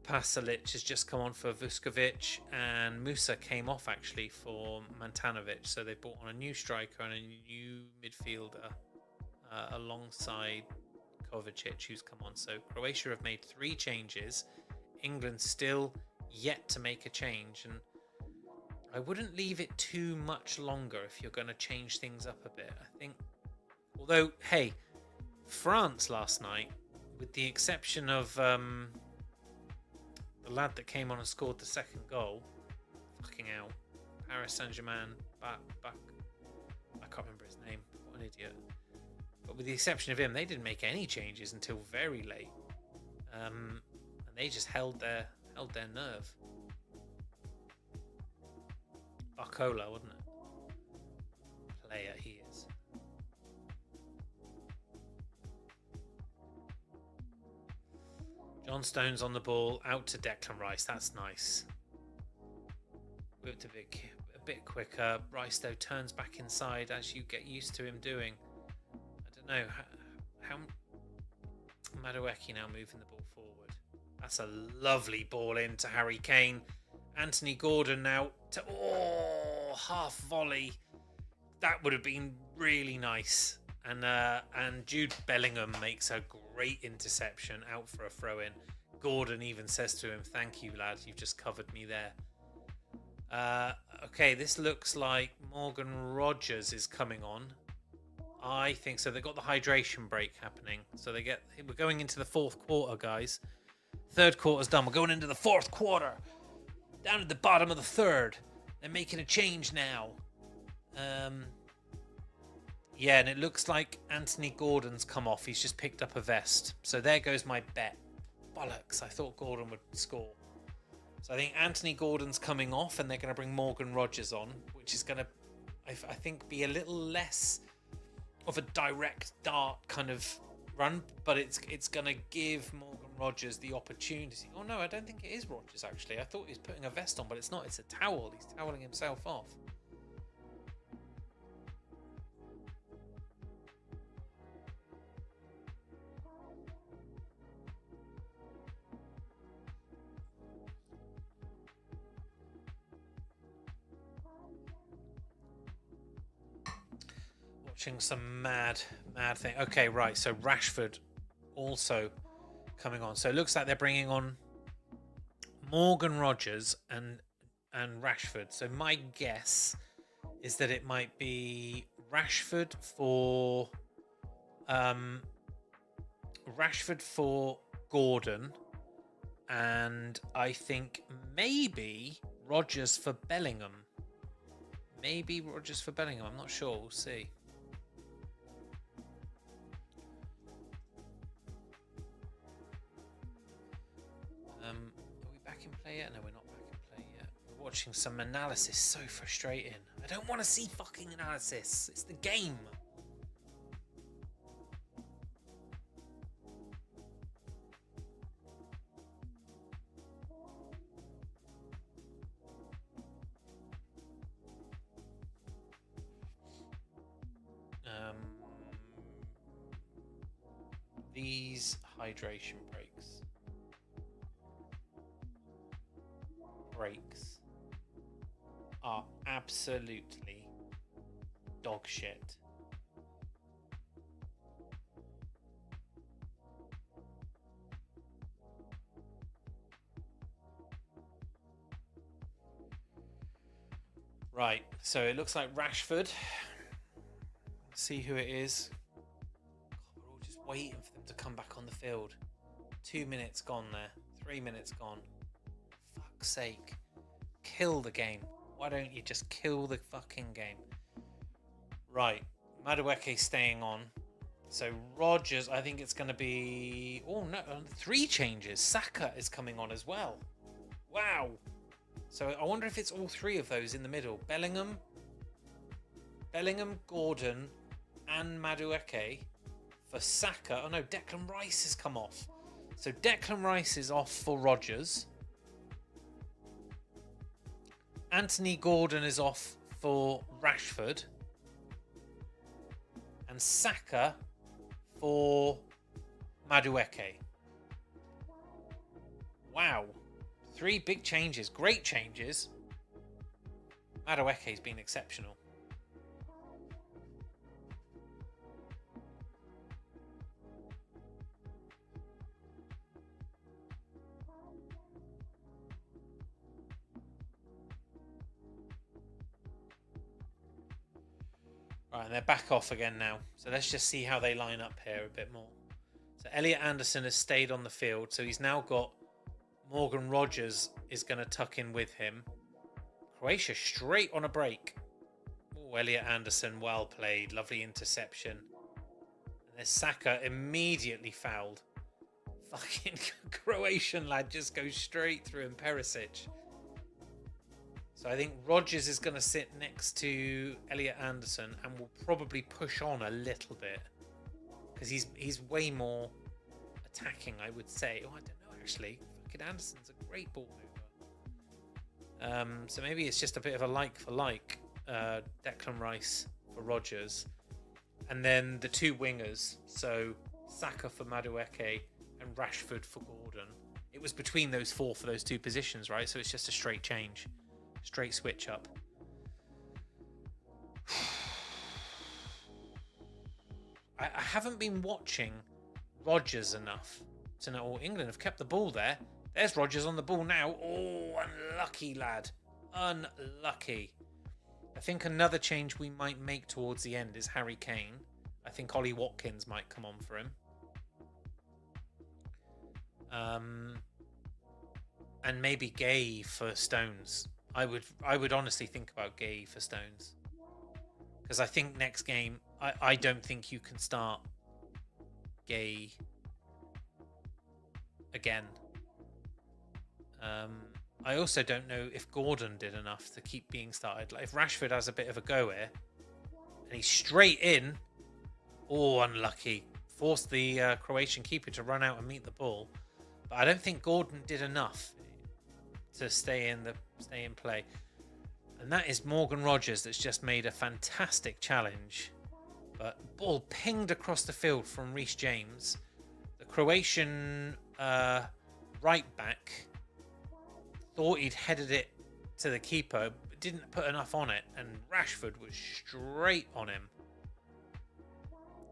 Pasalic has just come on for Vuskovic, and Musa came off actually for Mantanovic. So they brought on a new striker and a new midfielder alongside Kovacic, who's come on. So Croatia have made 3 changes. England still yet to make a change, and I wouldn't leave it too much longer if you're going to change things up a bit. I think, although, hey, France last night, with the exception of the lad that came on and scored the second goal, fucking hell, Paris Saint-Germain, back, I can't remember his name, what an idiot. But with the exception of him, they didn't make any changes until very late, and they just held their nerve. Barcola, wasn't it? Player he is. John Stones on the ball, out to Declan Rice. That's nice. Moved a bit quicker. Rice though turns back inside, as you get used to him doing. I don't know how Madueke now moving the ball forward. That's a lovely ball into Harry Kane. Anthony Gordon now to half volley. That would have been really nice. And Jude Bellingham makes a great interception out for a throw-in. Gordon even says to him, "Thank you, lad. You've just covered me there." Okay, this looks like Morgan Rogers is coming on. I think so. They've got the hydration break happening. So we're going into the 4th quarter, guys. 3rd quarter's done. We're going into the 4th quarter. Down at the bottom of the 3rd. They're making a change now. Yeah, and it looks like Anthony Gordon's come off. He's just picked up a vest. So there goes my bet. Bollocks. I thought Gordon would score. So I think Anthony Gordon's coming off, and they're going to bring Morgan Rogers on, which is going to, I think, be a little less of a direct dart kind of run, but it's going to give Morgan Rogers the opportunity. Oh no, I don't think it is Rogers actually. I thought he was putting a vest on, but it's not. It's a towel. He's toweling himself off. Watching some mad thing. Okay, right. So Rashford also coming on. So it looks like they're bringing on Morgan Rogers and Rashford. So my guess is that it might be Rashford for Gordon, and I think maybe Rogers for Bellingham. Maybe Rogers for Bellingham. I'm not sure. We'll see. Are we back in play yet? No, we're not back in play yet. We're watching some analysis. So frustrating. I don't want to see fucking analysis. It's the game. These hydration breaks are absolutely dog shit. Right, so it looks like Rashford. Let's see who it is. God, we're all just waiting for them to come back on the field. 2 minutes gone there. 3 minutes gone. Fuck's sake. Kill the game. Why don't you just kill the fucking game? Right, Madueke staying on. So Rodgers, I think it's going to be... Oh no, 3 changes. Saka is coming on as well. Wow. So I wonder if it's all 3 of those in the middle. Bellingham, Gordon, and Madueke for Saka. Oh no, Declan Rice has come off. So Declan Rice is off for Rodgers. Anthony Gordon is off for Rashford. And Saka for Madueke. Wow. 3 big changes. Great changes. Madueke's been exceptional. Right, and they're back off again now. So let's just see how they line up here a bit more. So Elliot Anderson has stayed on the field. So he's now got Morgan Rodgers is going to tuck in with him. Croatia straight on a break. Oh, Elliot Anderson, well played. Lovely interception. And there's Saka immediately fouled. Fucking Croatian lad just goes straight through him. Perisic. So I think Rodgers is going to sit next to Elliot Anderson and will probably push on a little bit. Because he's way more attacking, I would say. Oh, I don't know, actually. Fucking Anderson's a great ball mover. So maybe it's just a bit of a like for like. Declan Rice for Rodgers. And then the 2 wingers. So Saka for Madueke and Rashford for Gordon. It was between those 4 for those 2 positions, right? So it's just a straight change. Straight switch up. I haven't been watching Rodgers enough to know. England have kept the ball there. There's Rodgers on the ball now. Oh, unlucky lad. Unlucky. I think another change we might make towards the end is Harry Kane. I think Ollie Watkins might come on for him. And maybe Gay for Stones. I would honestly think about Gay for Stones. Because I think next game, I don't think you can start Gay again. I also don't know if Gordon did enough to keep being started. Like if Rashford has a bit of a go here, and he's straight in, oh, unlucky. Forced the Croatian keeper to run out and meet the ball. But I don't think Gordon did enough to stay in play. And that is Morgan Rodgers that's just made a fantastic challenge. But ball pinged across the field from Reece James. The Croatian right back thought he'd headed it to the keeper, but didn't put enough on it, and Rashford was straight on him.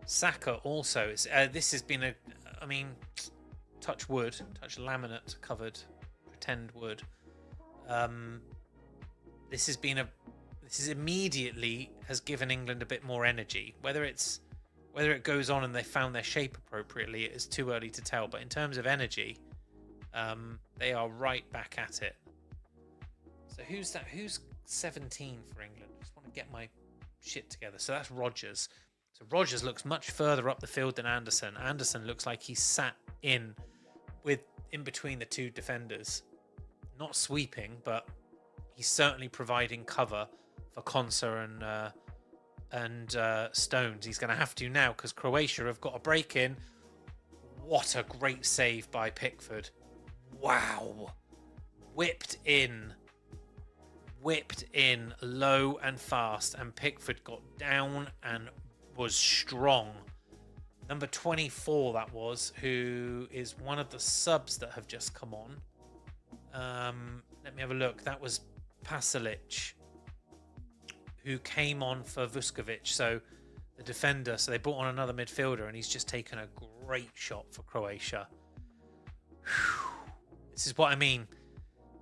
Saka also. This has been touch wood, touch laminate covered, pretend wood. This immediately has given England a bit more energy. Whether it goes on and they found their shape appropriately, it is too early to tell. But in terms of energy, they are right back at it. So who's that? Who's 17 for England? I just want to get my shit together. So that's Rodgers. So Rodgers looks much further up the field than Anderson. Anderson looks like he's sat in between the 2 defenders. Not sweeping, but he's certainly providing cover for Konsa and Stones. He's going to have to now because Croatia have got a break in. What a great save by Pickford. Wow. Whipped in low and fast, and Pickford got down and was strong. Number 24, that was, who is one of the subs that have just come on. Let me have a look. That was Pasalic, who came on for Vuskovic, so the defender. So they brought on another midfielder, and he's just taken a great shot for Croatia. Whew. This is what I mean.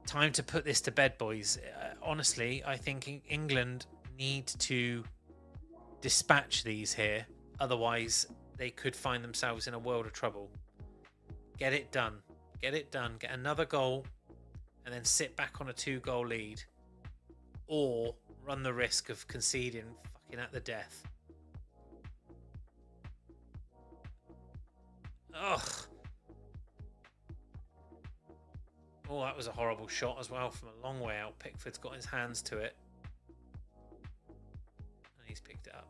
Time to put this to bed, boys. Honestly, I think England need to dispatch these here. Otherwise, they could find themselves in a world of trouble. Get it done. Get it done. Get another goal and then sit back on a 2-goal lead. Or run the risk of conceding fucking at the death. Ugh. Oh, that was a horrible shot as well from a long way out. Pickford's got his hands to it. And he's picked it up.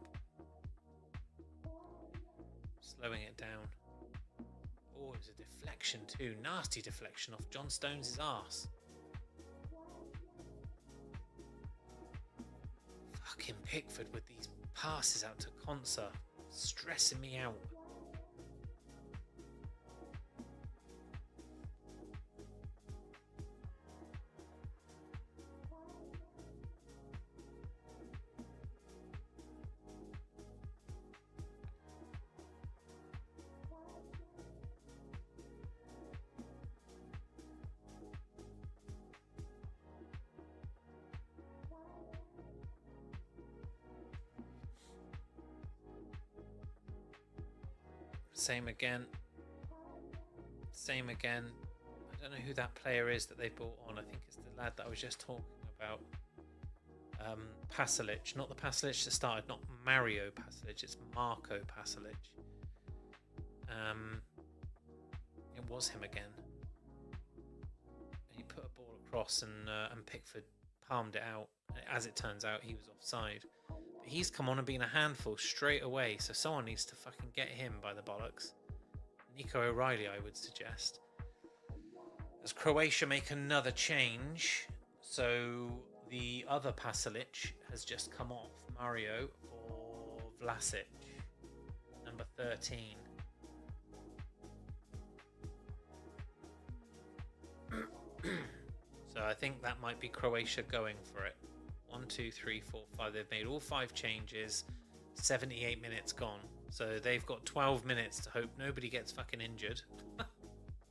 Slowing it down. Oh, it was a deflection too. Nasty deflection off John Stones' arse. Fucking Pickford with these passes out to Konsa. Stressing me out. Same again. Same again. I don't know who that player is that they brought on. I think it's the lad that I was just talking about. Pasalic. Not the Pasalic that started. Not Mario Pasalic. It's Marco Pasalic. It was him again. He put a ball across and Pickford palmed it out. As it turns out, he was offside. He's come on and been a handful straight away, so someone needs to fucking get him by the bollocks. Nico O'Reilly, I would suggest. As Croatia make another change, so the other Pasalic has just come off, Mario, for Vlasic, number 13. So I think that might be Croatia going for it. 1, 2, 3, 4, 5. They've made all 5 changes. 78 minutes gone. So they've got 12 minutes to hope nobody gets fucking injured.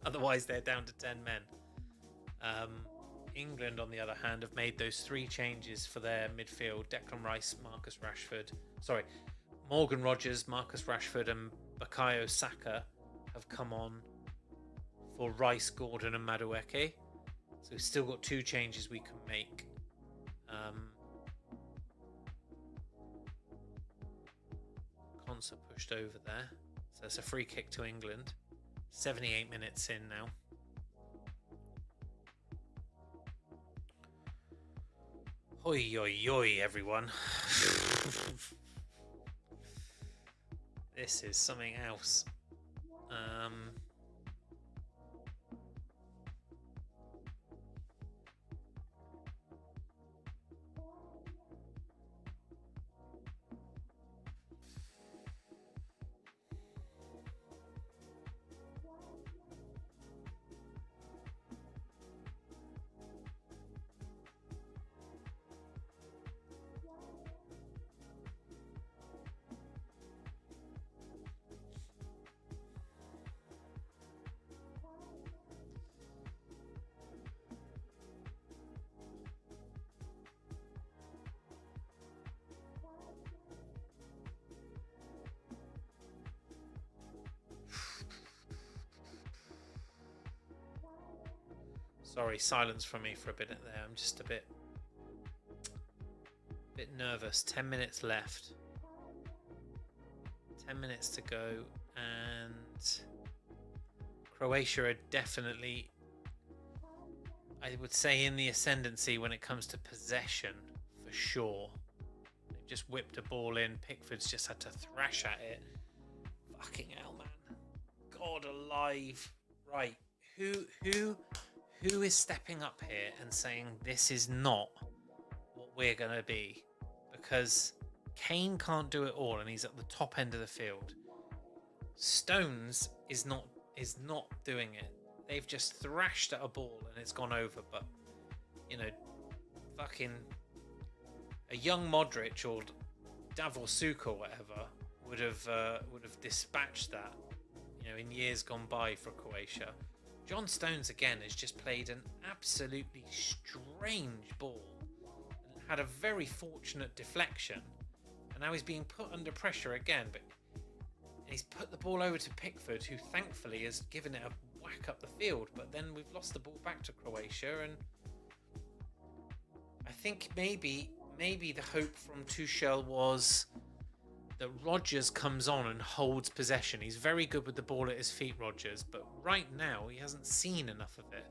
Otherwise, they're down to 10 men. England, on the other hand, have made those 3 changes for their midfield. Declan Rice, Marcus Rashford. Sorry, Morgan Rogers, Marcus Rashford and Bukayo Saka have come on for Rice, Gordon and Madueke. So we've still got 2 changes we can make. Konsa pushed over there, so it's a free kick to England. 78 minutes in now. Oi, oi, oi, everyone. This is something else. Sorry, silence from me for a bit there. I'm just a bit nervous. 10 minutes left. 10 minutes to go, and Croatia are definitely, I would say, in the ascendancy when it comes to possession, for sure. They've just whipped a ball in. Pickford's just had to thrash at it. Fucking hell, man. God alive. Right. Who is stepping up here and saying this is not what we're going to be? Because Kane can't do it all and he's at the top end of the field. Stones is not doing it. They've just thrashed at a ball and it's gone over. But fucking a young Modric or Davor or whatever would have dispatched that, in years gone by for Croatia. John Stones again has just played an absolutely strange ball, had a very fortunate deflection, and now he's being put under pressure again. But he's put the ball over to Pickford, who thankfully has given it a whack up the field. But then we've lost the ball back to Croatia, and I think maybe the hope from Tuchel was that Rodgers comes on and holds possession. He's very good with the ball at his feet, Rodgers, but right now he hasn't seen enough of it.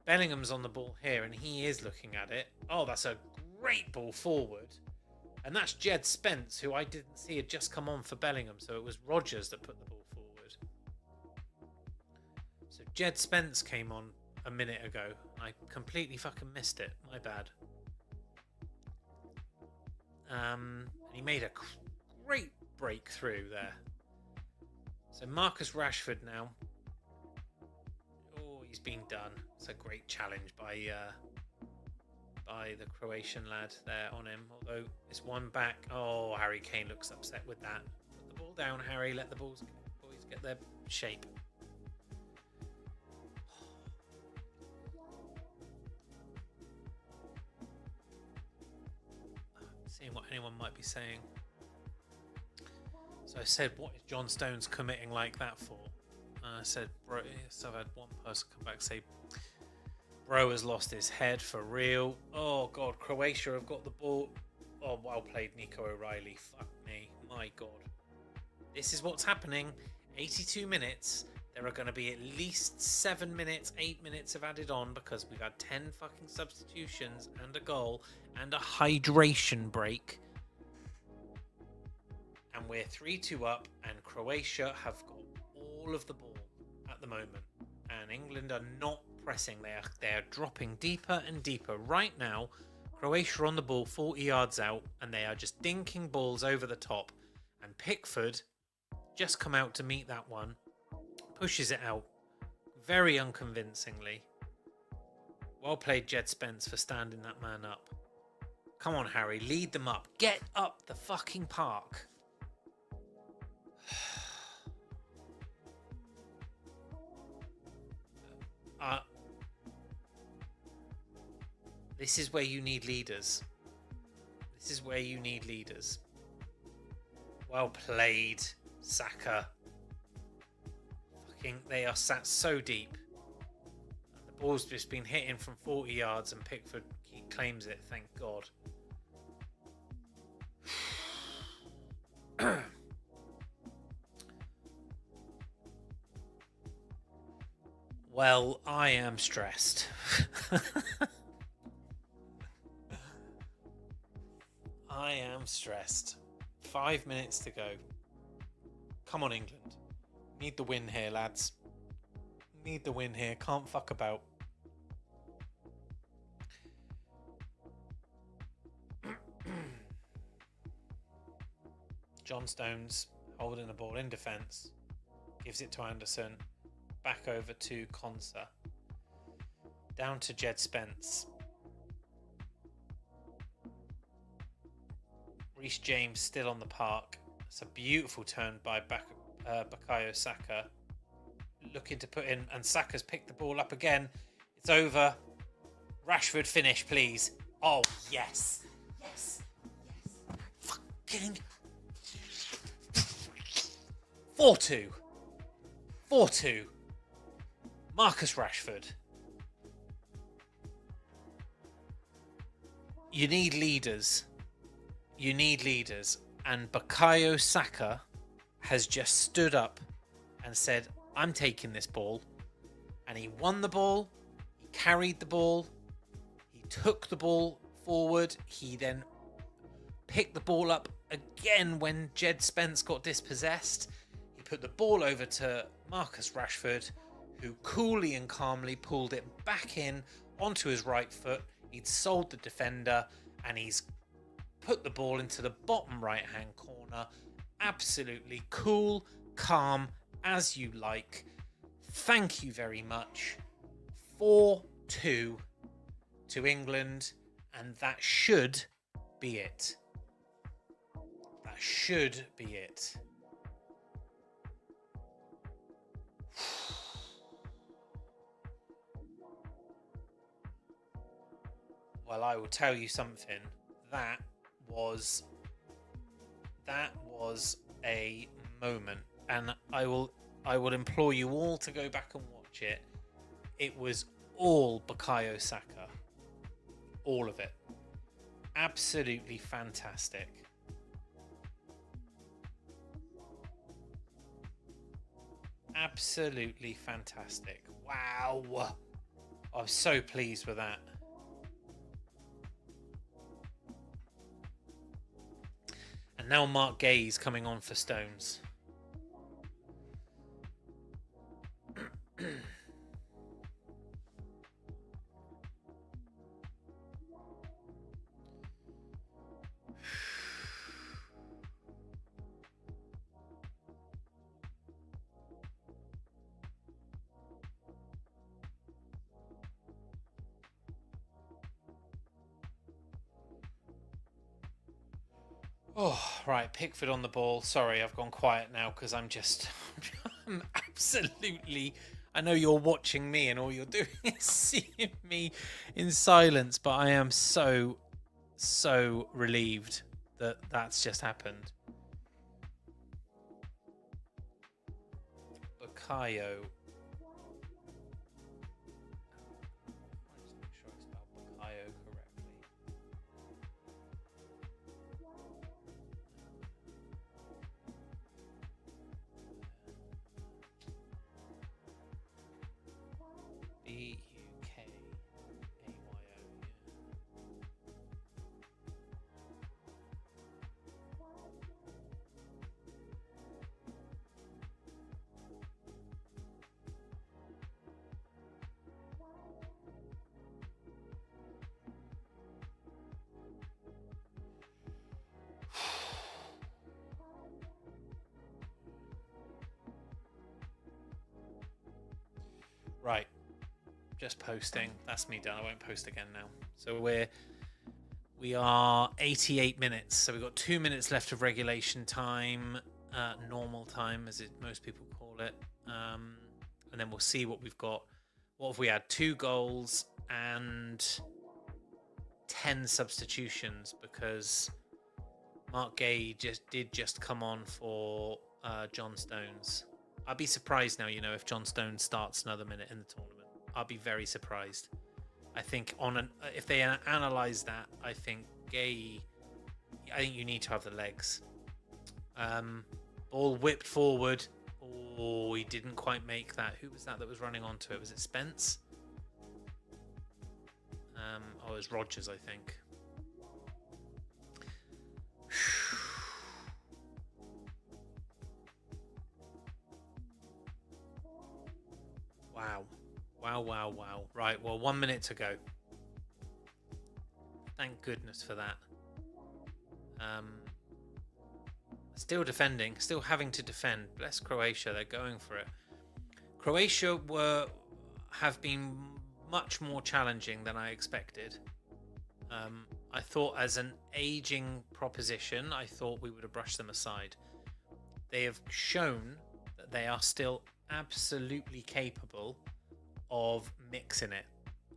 Bellingham's on the ball here and he is looking at it. Oh, that's a great ball forward. And that's Jed Spence, who I didn't see had just come on for Bellingham, so it was Rodgers that put the ball forward. So Jed Spence came on a minute ago. I completely fucking missed it. My bad. And he made a great breakthrough there. So Marcus Rashford now. Oh, he's been done. It's a great challenge by the Croatian lad there on him. Although it's one back. Oh, Harry Kane looks upset with that. Put the ball down, Harry. Let the boys get their shape. Seeing what anyone might be saying. So I said, what is John Stones committing like that for? I said, bro. So I've had one person come back and say, bro has lost his head for real. Oh God, Croatia have got the ball. Oh, well played, Nico O'Reilly. Fuck me, my God. This is what's happening. 82 minutes. There are going to be at least 7 minutes, 8 minutes of added on because we've had 10 fucking substitutions and a goal and a hydration break. And we're 3-2 up, and Croatia have got all of the ball at the moment. And England are not pressing. They are dropping deeper and deeper. Right now, Croatia on the ball 40 yards out, and they are just dinking balls over the top. And Pickford just come out to meet that one. Pushes it out very unconvincingly. Well played, Jed Spence, for standing that man up. Come on, Harry, lead them up. Get up the fucking park. This is where you need leaders. This is where you need leaders. Well played, Saka. They are sat so deep. And the ball's just been hitting from 40 yards and Pickford claims it, thank God. Well, I am stressed. I am stressed. 5 minutes to go. Come on, England. Need the win here, lads. Need the win here. Can't fuck about. John Stones holding the ball in defence. Gives it to Anderson. Back over to Konsa. Down to Jed Spence. Reece James still on the park. It's a beautiful turn by Bukayo Saka. Looking to put in, and Saka's picked the ball up again. It's over. Rashford finish, please. Oh, yes. Yes. Yes. Fucking 4-2. 4-2. Marcus Rashford. You need leaders. You need leaders. And Bukayo Saka has just stood up and said, I'm taking this ball. And he won the ball. He carried the ball. He took the ball forward. He then picked the ball up again when Jed Spence got dispossessed. He put the ball over to Marcus Rashford, who coolly and calmly pulled it back in onto his right foot. He'd sold the defender and he's put the ball into the bottom right hand corner. Absolutely cool, calm as you like. Thank you very much. 4-2 to England, and that should be it. That should be it. Well, I will tell you something. That was a moment, and I will implore you all to go back and watch it. It was all Bukayo Saka. All of it. Absolutely fantastic. Absolutely fantastic. Wow. I was so pleased with that. And now Mark Gay's coming on for Stones. Oh, right, Pickford on the ball. Sorry, I've gone quiet now because I'm absolutely... I know you're watching me and all you're doing is seeing me in silence, but I am so relieved that that's just happened. Bukayo. Just make sure I spelled Bukayo correctly. Right, just posting. That's me done. I won't post again now. So we are 88 minutes. So we've got 2 minutes left of regulation time, normal time, as most people call it. And then we'll see what we've got. What have we had? 2 goals and 10 substitutions because Mark Gay did just come on for John Stones. I'd be surprised now, if John Stones starts another minute in the tournament. I'll be very surprised. I think if they analyse that, I think Gay, I think you need to have the legs. Ball whipped forward. Oh, he didn't quite make that. Who was that was running onto it? Was it Spence? It was Rodgers, I think. Wow. Right, well, 1 minute to go. Thank goodness for that. Still defending, still having to defend. Bless Croatia, they're going for it. Croatia have been much more challenging than I expected. I thought as an aging proposition, I thought we would have brushed them aside. They have shown that they are still absolutely capable of mixing it.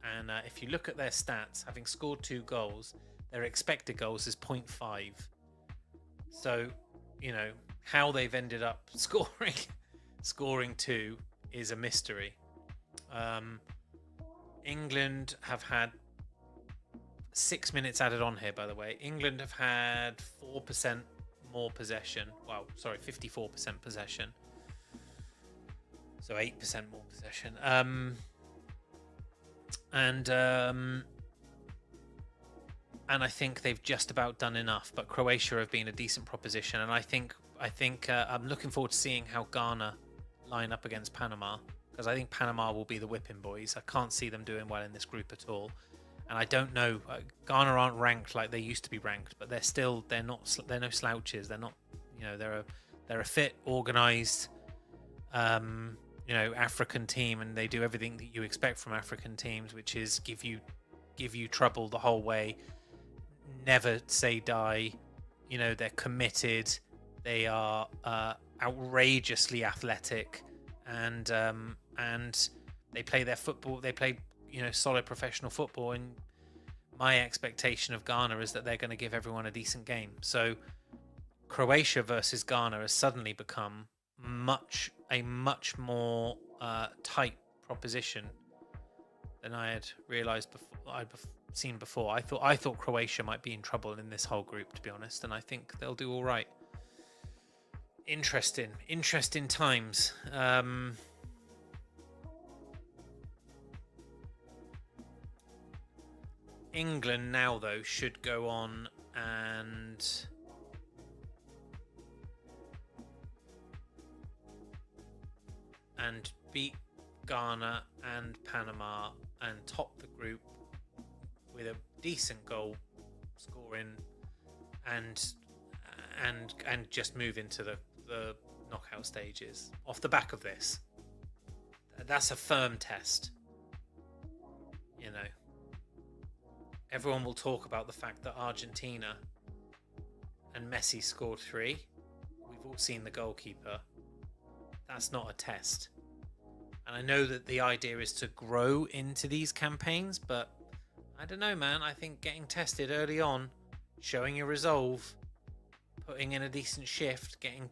And if you look at their stats, having scored 2 goals, their expected goals is 0.5. So, how they've ended up scoring 2 is a mystery. England have had 6 minutes added on here, by the way. England have had 4% more possession. Well, sorry, 54% possession. So 8% more possession. And I think they've just about done enough. But Croatia have been a decent proposition, and I think I'm looking forward to seeing how Ghana line up against Panama, because I think Panama will be the whipping boys. I can't see them doing well in this group at all, and I don't know. Ghana aren't ranked like they used to be ranked, but they're no slouches. They're not, they're They're a fit, organised, African team, and they do everything that you expect from African teams, which is give you trouble the whole way, never say die. They're committed. They are outrageously athletic, and they play their football. They play solid professional football. And my expectation of Ghana is that they're going to give everyone a decent game. So Croatia versus Ghana has suddenly become a much more tight proposition than I had realised before. I'd seen before. I thought Croatia might be in trouble in this whole group, to be honest, and I think they'll do all right. Interesting times. England now, though, should go on and beat Ghana and Panama and top the group with a decent goal scoring and just move into the knockout stages off the back of this. That's a firm test. Everyone will talk about the fact that Argentina and Messi scored 3. We've all seen the goalkeeper. That's not a test. And I know that the idea is to grow into these campaigns, but I don't know, man. I think getting tested early on, showing your resolve, putting in a decent shift, getting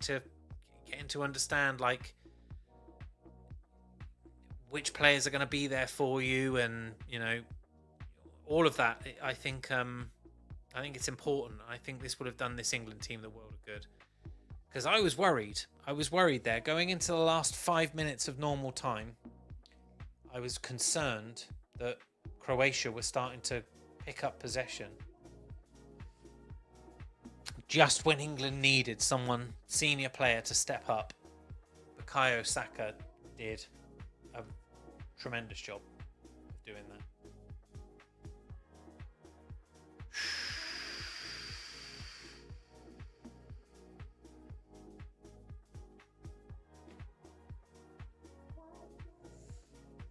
to understand which players are going to be there for you, and all of that. I think it's important. I think this would have done this England team the world of good, because I was worried there going into the last 5 minutes of normal time. I was concerned that Croatia was starting to pick up possession just when England needed someone, senior player, to step up. Bukayo Saka did a tremendous job of doing that.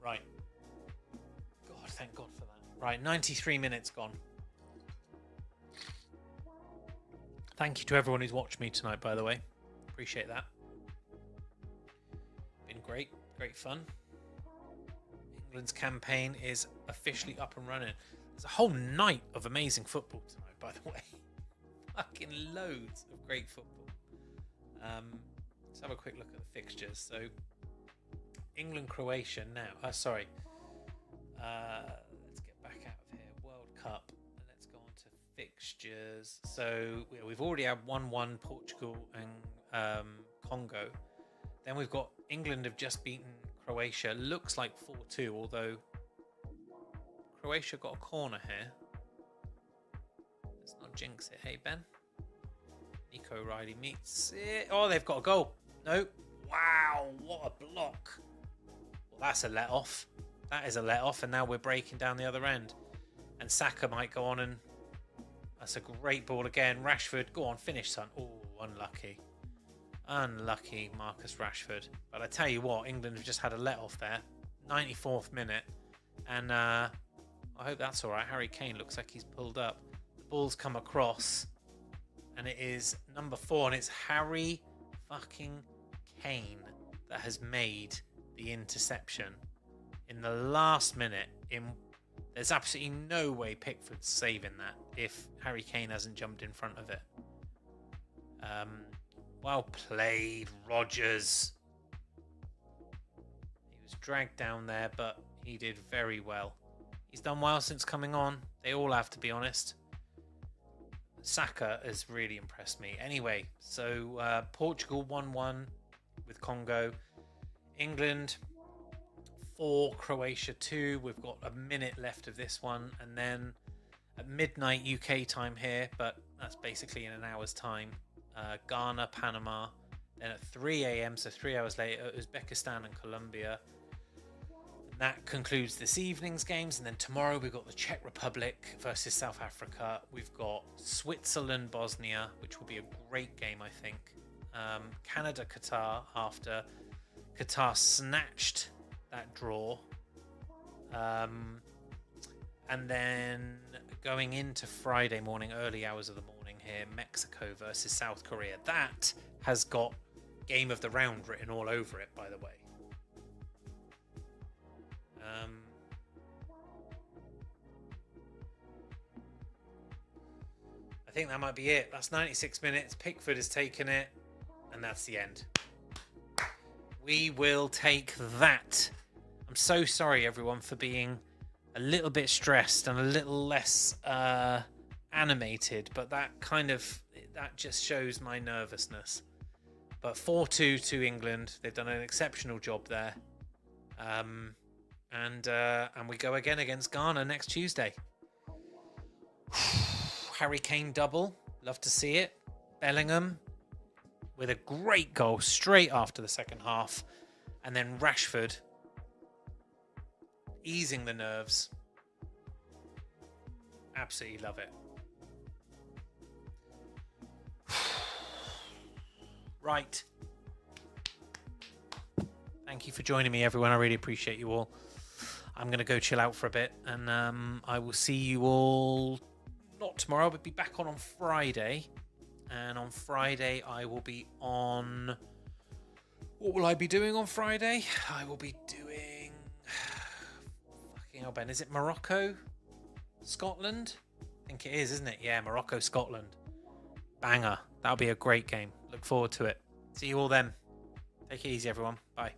Right. God, thank God for that. Right, 93 minutes gone. Thank you to everyone who's watched me tonight, by the way. Appreciate that. Been great fun. England's campaign is officially up and running. There's a whole night of amazing football tonight, by the way. Fucking loads of great football. Let's have a quick look at the fixtures. So, England-Croatia now. Let's get back out of here. World Cup. And let's go on to fixtures. So, we've already had 1-1 Portugal and Congo. Then we've got England have just beaten Croatia. Looks like 4-2, although Croatia got a corner here. Let's not jinx it, hey Ben. Nico Riley meets it. Oh, they've got a goal. No. Wow, what a block. Well, that's a let-off. That is a let-off, and now we're breaking down the other end. And Saka might go on, and that's a great ball again. Rashford, go on, finish, son. Oh, unlucky. Unlucky Marcus Rashford. But I tell you what, England have just had a let-off there. 94th minute. And I hope that's all right. Harry Kane looks like he's pulled up. The ball's come across. And it is number 4. And it's Harry fucking Kane that has made the interception in the last minute. There's absolutely no way Pickford's saving that if Harry Kane hasn't jumped in front of it. Well played, Rodgers. He was dragged down there, but he did very well. He's done well since coming on. They all have, to be honest. Saka has really impressed me. Anyway, so Portugal 1-1 with Congo. England 4, Croatia 2. We've got a minute left of this one. And then at midnight UK time here, but that's basically in an hour's time, Ghana, Panama. Then at 3 a.m, so 3 hours later, Uzbekistan and Colombia. And that concludes this evening's games. And then tomorrow we've got the Czech Republic versus South Africa. We've got Switzerland, Bosnia, which will be a great game, I think. Canada, Qatar, after Qatar snatched that draw. And then going into Friday morning, early hours of the morning here, Mexico versus South Korea. That has got game of the round written all over it, by the way. I think that might be it. That's 96 minutes. Pickford has taken it, and that's the end. We will take that. I'm so sorry, everyone, for being a little bit stressed and a little less animated, but that just shows my nervousness. But 4-2 to England. They've done an exceptional job there. And we go again against Ghana next Tuesday. Harry Kane double. Love to see it. Bellingham with a great goal straight after the second half. And then Rashford easing the nerves. Absolutely love it. Right. Thank you for joining me, everyone. I really appreciate you all. I'm going to go chill out for a bit, and I will see you all, not tomorrow, but be back on Friday. And on Friday, I will be on... What will I be doing on Friday? I will be doing... Fucking hell, Ben. Is it Morocco? Scotland? I think it is, isn't it? Yeah, Morocco, Scotland. Banger. That'll be a great game. Look forward to it. See you all then. Take it easy, everyone. Bye.